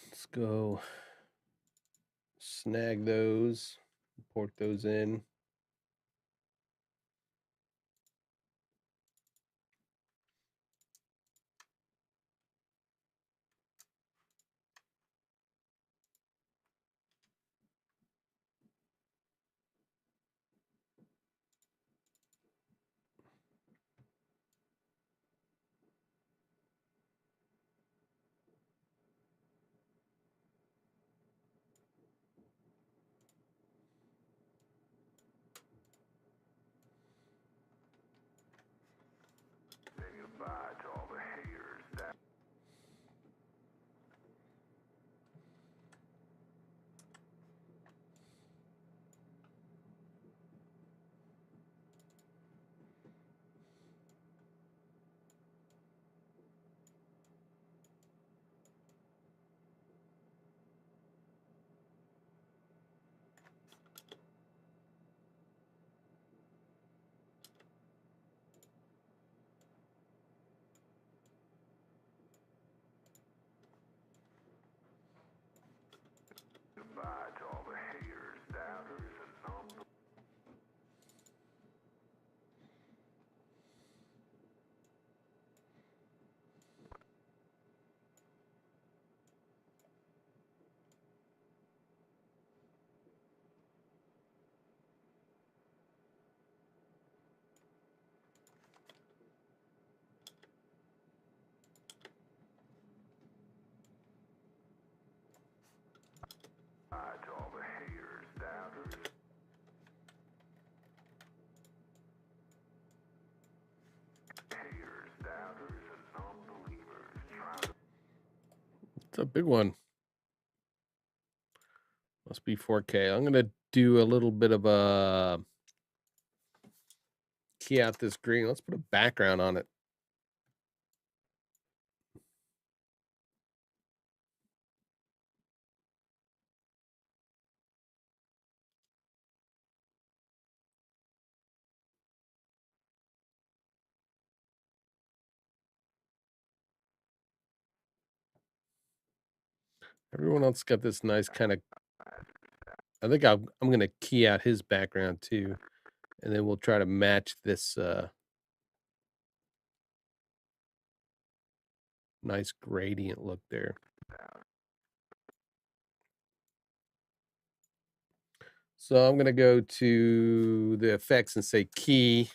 Let's go snag those, port those in. It's a big one. Must be 4K. I'm gonna do a little bit of a key out this green. Let's put a background on it. Everyone else got this nice kind of. I think I'm gonna key out his background too, and then we'll try to match this nice gradient look there. So I'm gonna go to the effects and say key.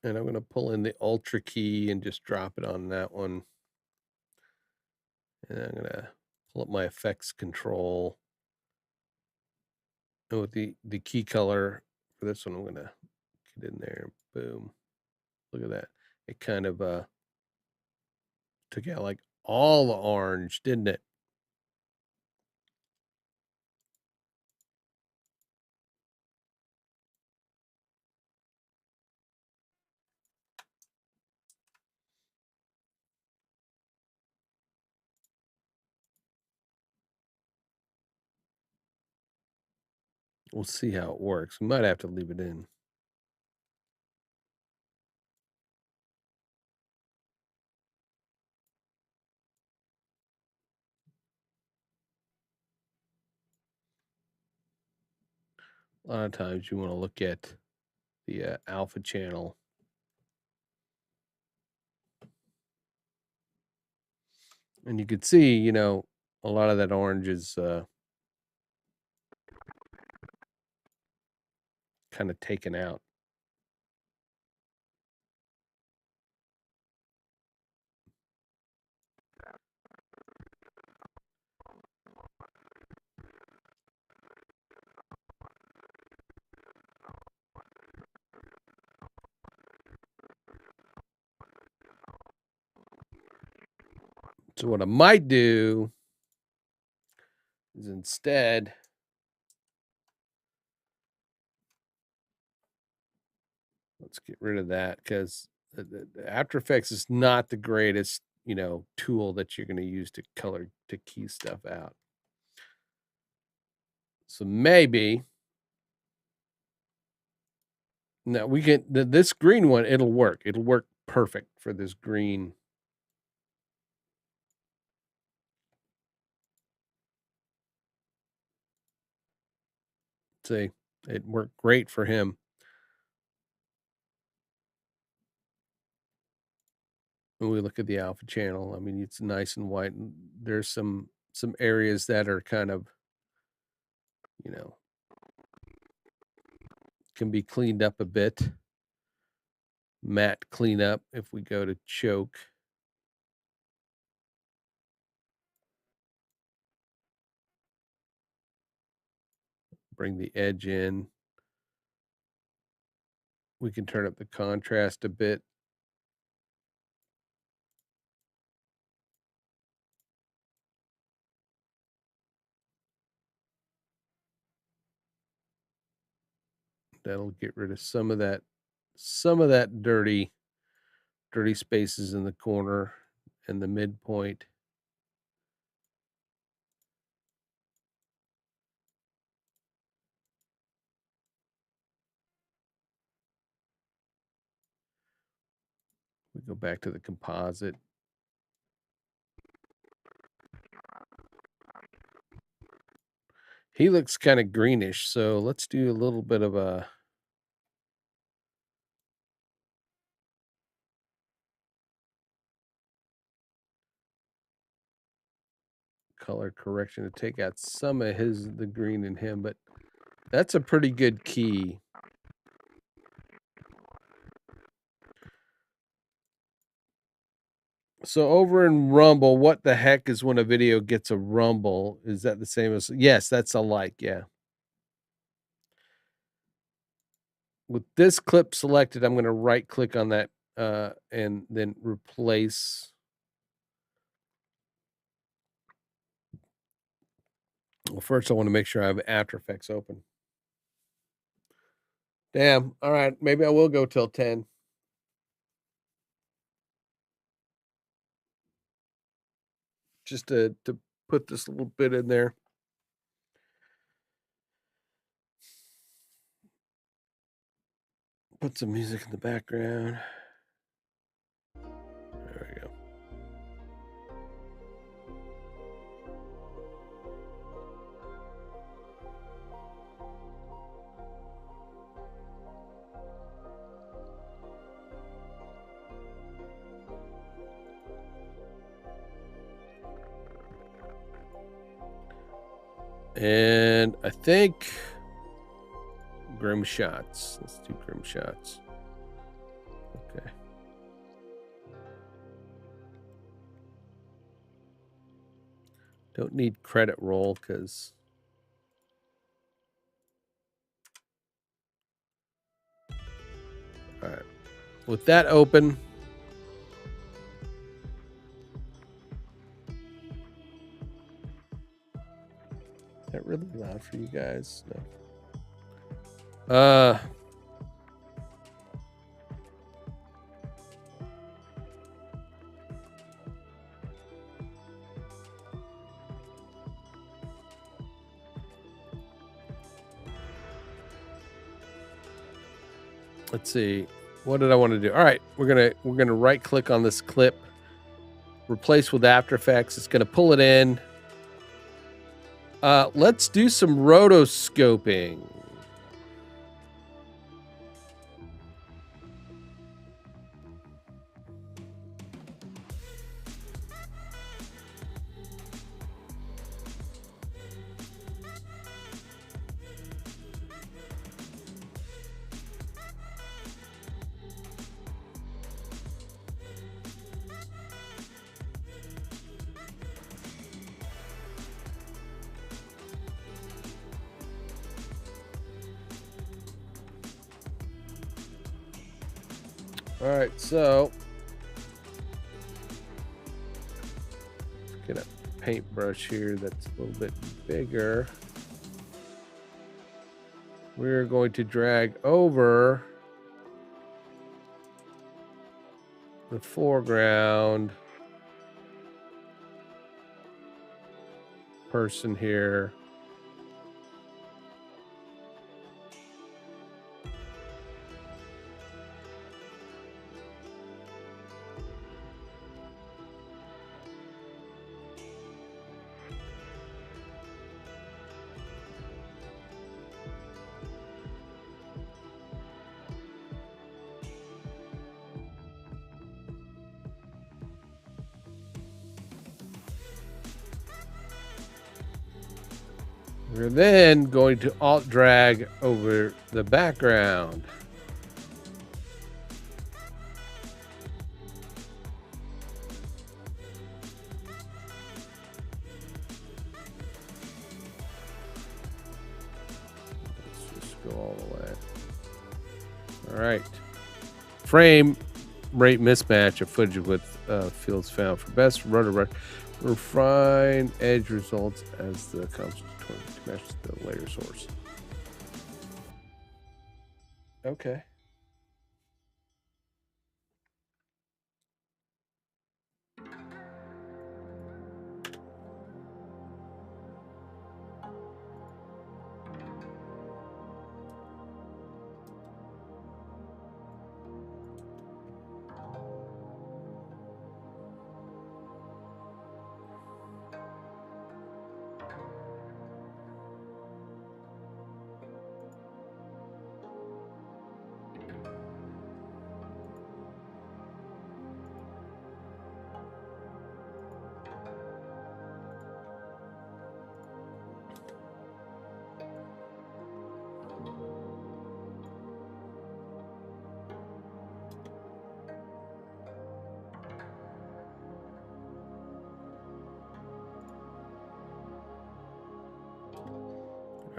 And I'm gonna pull in the Ultra key and just drop it on that one. And I'm gonna pull up my effects control. And with the key color for this one, I'm gonna get in there. Boom. Look at that. It kind of took out like all the orange, didn't it? We'll see how it works. We might have to leave it in. A lot of times you want to look at the alpha channel. And you could see, you know, a lot of that orange is kind of taken out. So what I might do is instead let's get rid of that because the After Effects is not the greatest, you know, tool that you're going to use to color to key stuff out. So maybe now we can this green one. It'll work. It'll work perfect for this green. See, it worked great for him. When we look at the alpha channel, I mean, it's nice and white. And there's some areas that are kind of, you know, can be cleaned up a bit. Matte cleanup if we go to choke. Bring the edge in. We can turn up the contrast a bit. That'll get rid of some of that dirty spaces in the corner and the midpoint. We go back to the composite. He looks kind of greenish, so let's do a little bit of a color correction to take out some of the green in him, but that's a pretty good key. So over in Rumble, what the heck is when a video gets a rumble? Is that the same as yes, that's a like, yeah. With this clip selected, I'm going to right click on that and then replace. Well, first I want to make sure I have After Effects open. Damn. All right. Maybe I will go till 10. Just to put this little bit in there. Put some music in the background. There we go. And I think grim shots. Let's do grim shots. Okay. Don't need credit roll because all right. With that open. Is that really loud for you guys? No. Let's see. What did I want to do? All right, we're gonna right click on this clip, replace with After Effects. It's gonna pull it in. Let's do some rotoscoping. All right, so let's get a paintbrush here that's a little bit bigger. We're going to drag over the foreground person here. We're then going to alt drag over the background. Let's just go all the way. All right. Frame rate mismatch of footage with fields found for best refine edge results as the constant to match the layer source. Okay.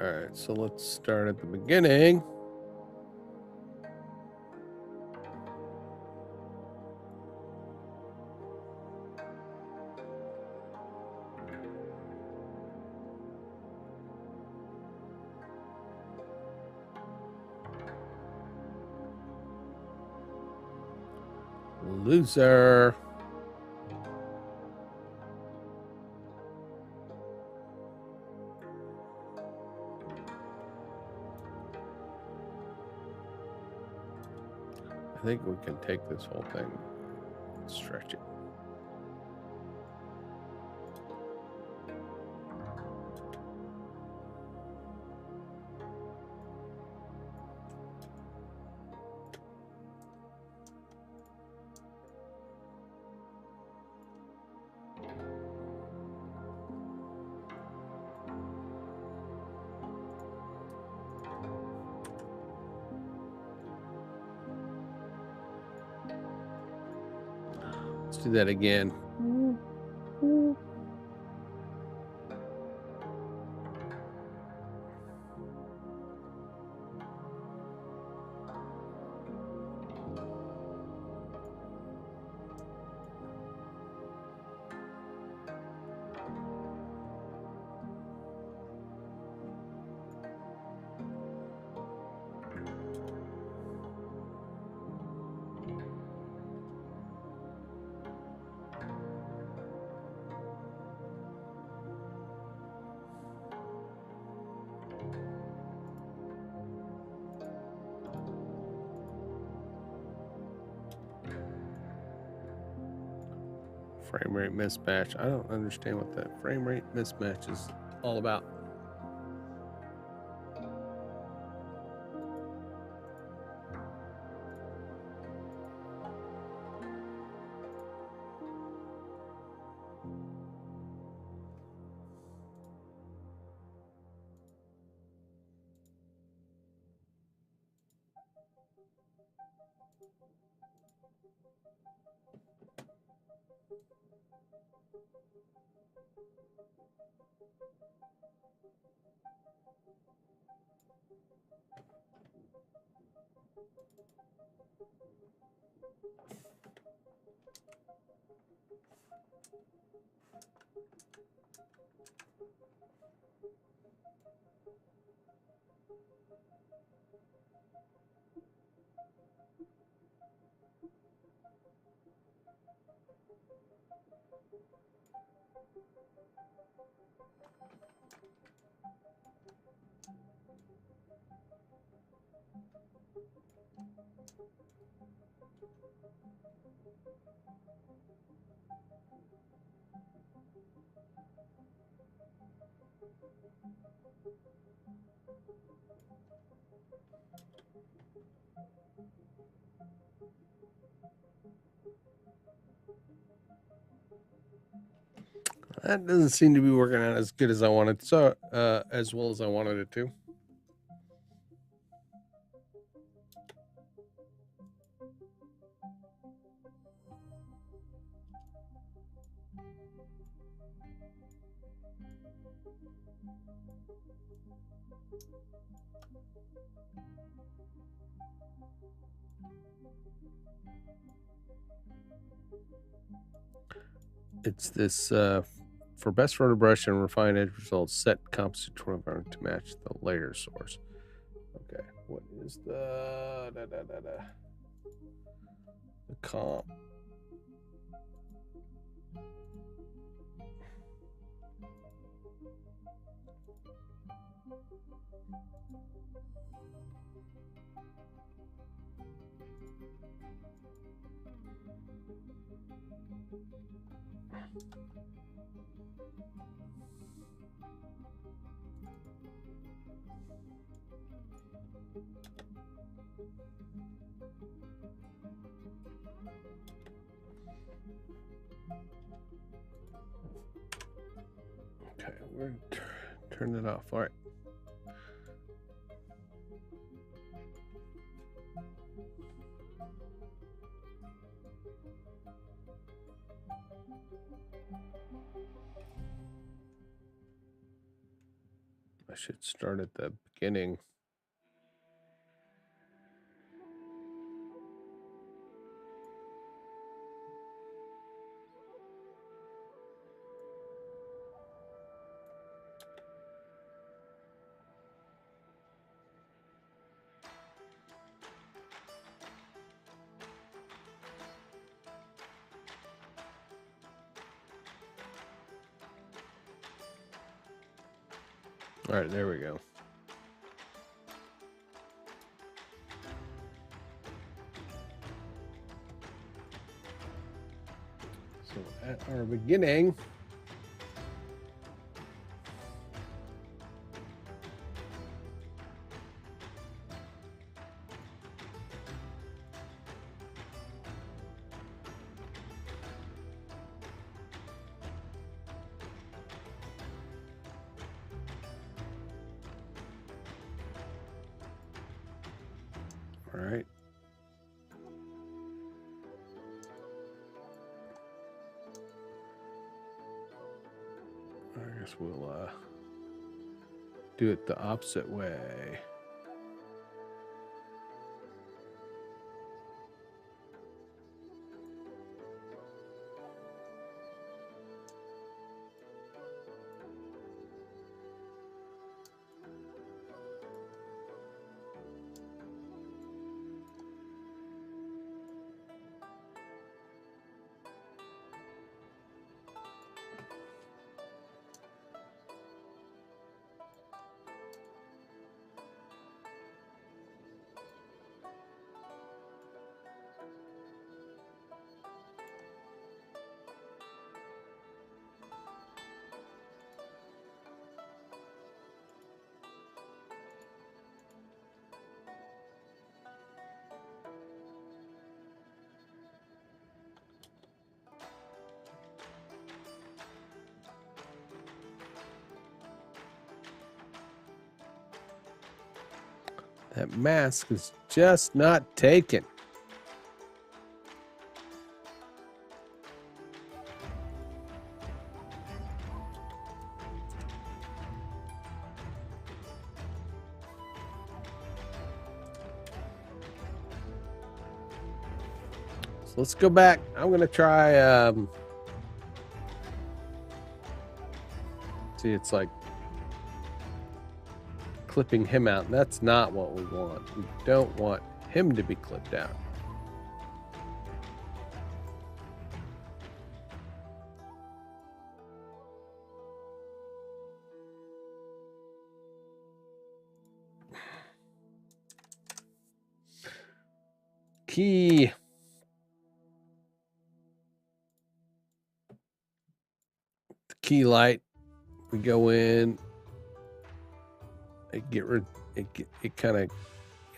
All right, so let's start at the beginning. Loser. I think we can take this whole thing and stretch it. Let's do that again. Frame rate mismatch. I don't understand what that frame rate mismatch is all about. That doesn't seem to be working out as good as I wanted, so as well as I wanted it to. It's this for best rotor brush and refined edge results, set composite tool environment to match the layer source. Okay, what is the comp? Okay, we're gonna turn it off. All right. I should start at the beginning. All right, there we go. So at our beginning, all right. I guess we'll do it the opposite way. That mask is just not taken. So let's go back. I'm going to try, see, it's like clipping him out. That's not what we want. We don't want him to be clipped out. Key. The key light. We go in. Get rid. It kind of,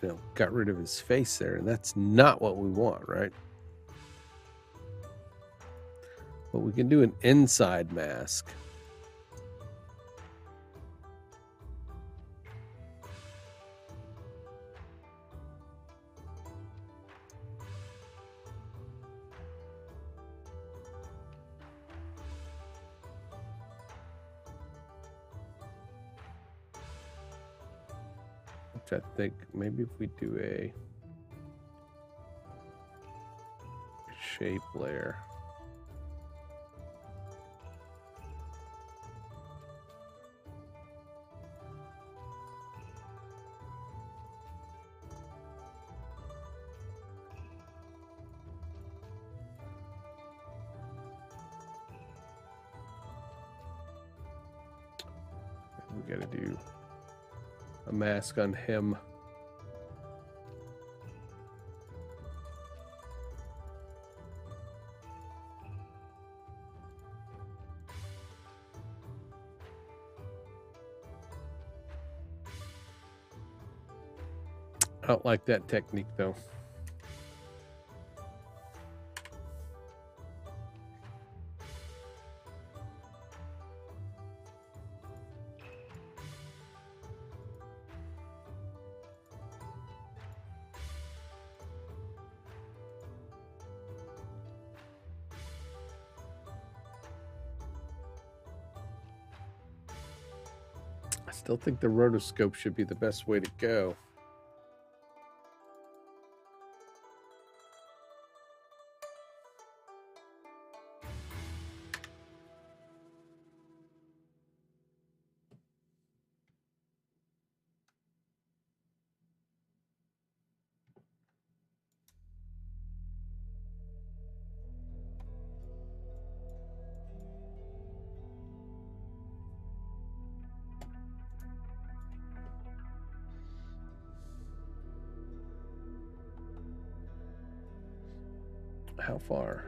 you know, got rid of his face there, and that's not what we want, right? But we can do an inside mask. Which I think maybe if we do a shape layer. We got to do a mask on him. I don't like that technique though. I still think the rotoscope should be the best way to go. How far?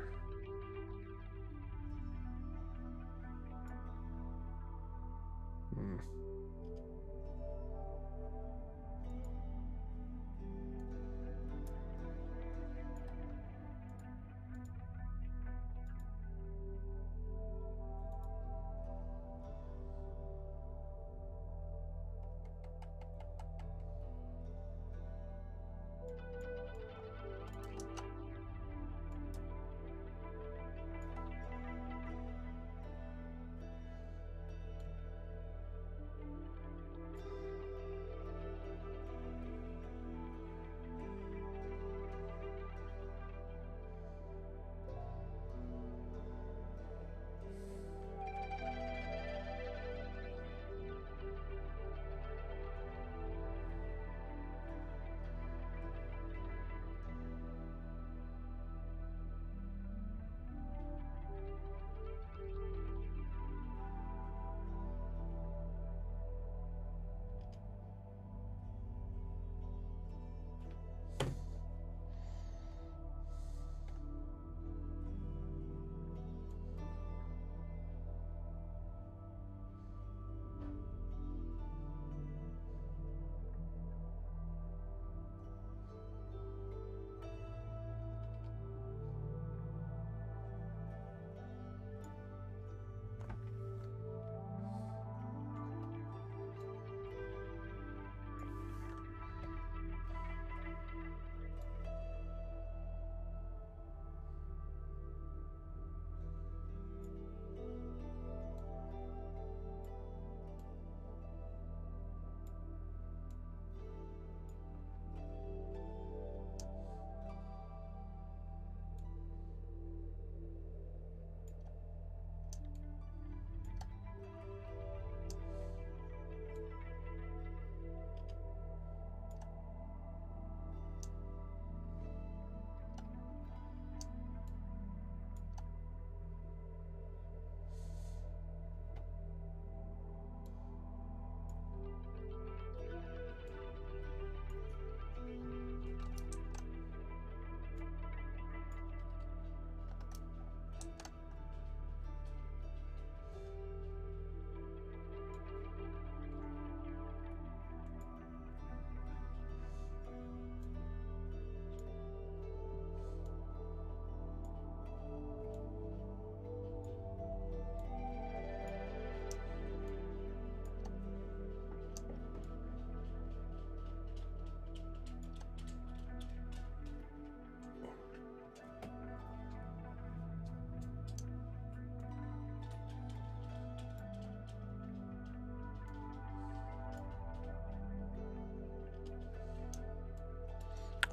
Hmm.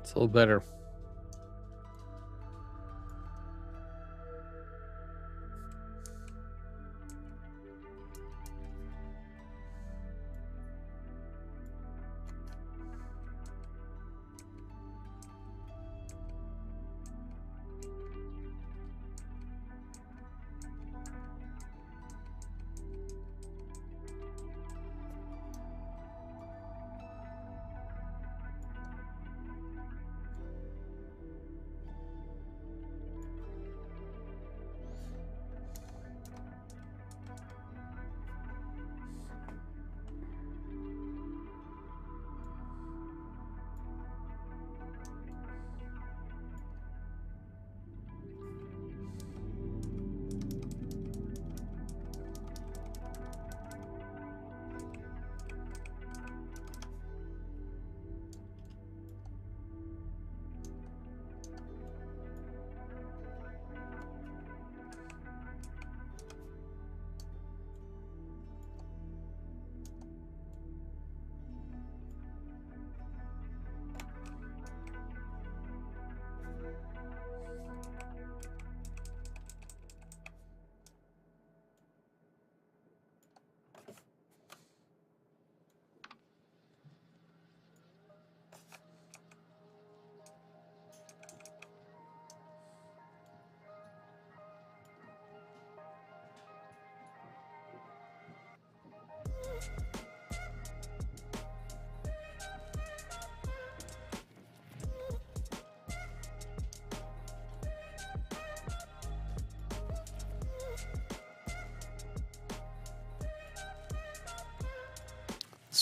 It's a little better.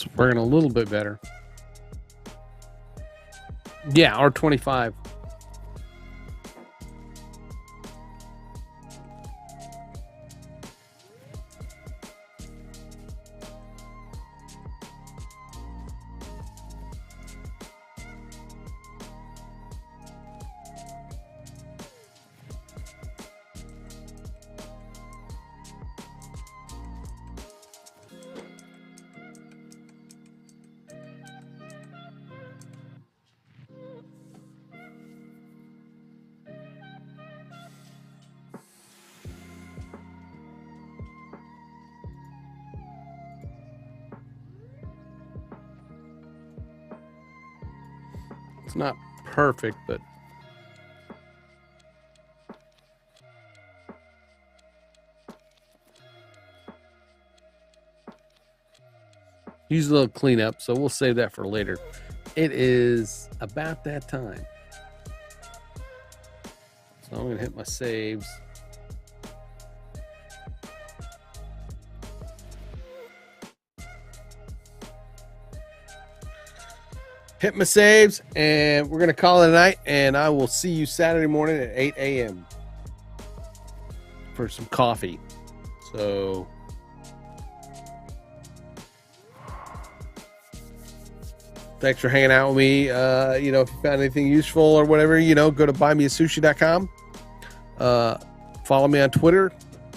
It's working a little bit better. Yeah, R25. It's not perfect, but use a little cleanup, so we'll save that for later. It is about that time. So I'm going to hit my saves. Hit my saves, and we're going to call it a night, and I will see you Saturday morning at 8 a.m. for some coffee. So thanks for hanging out with me. You know, if you found anything useful or whatever, you know, go to buymeasushi.com. Follow me on Twitter.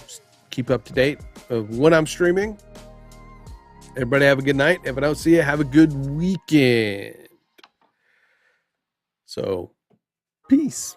Just keep up to date of when I'm streaming. Everybody have a good night. If I don't see you, have a good weekend. So, peace.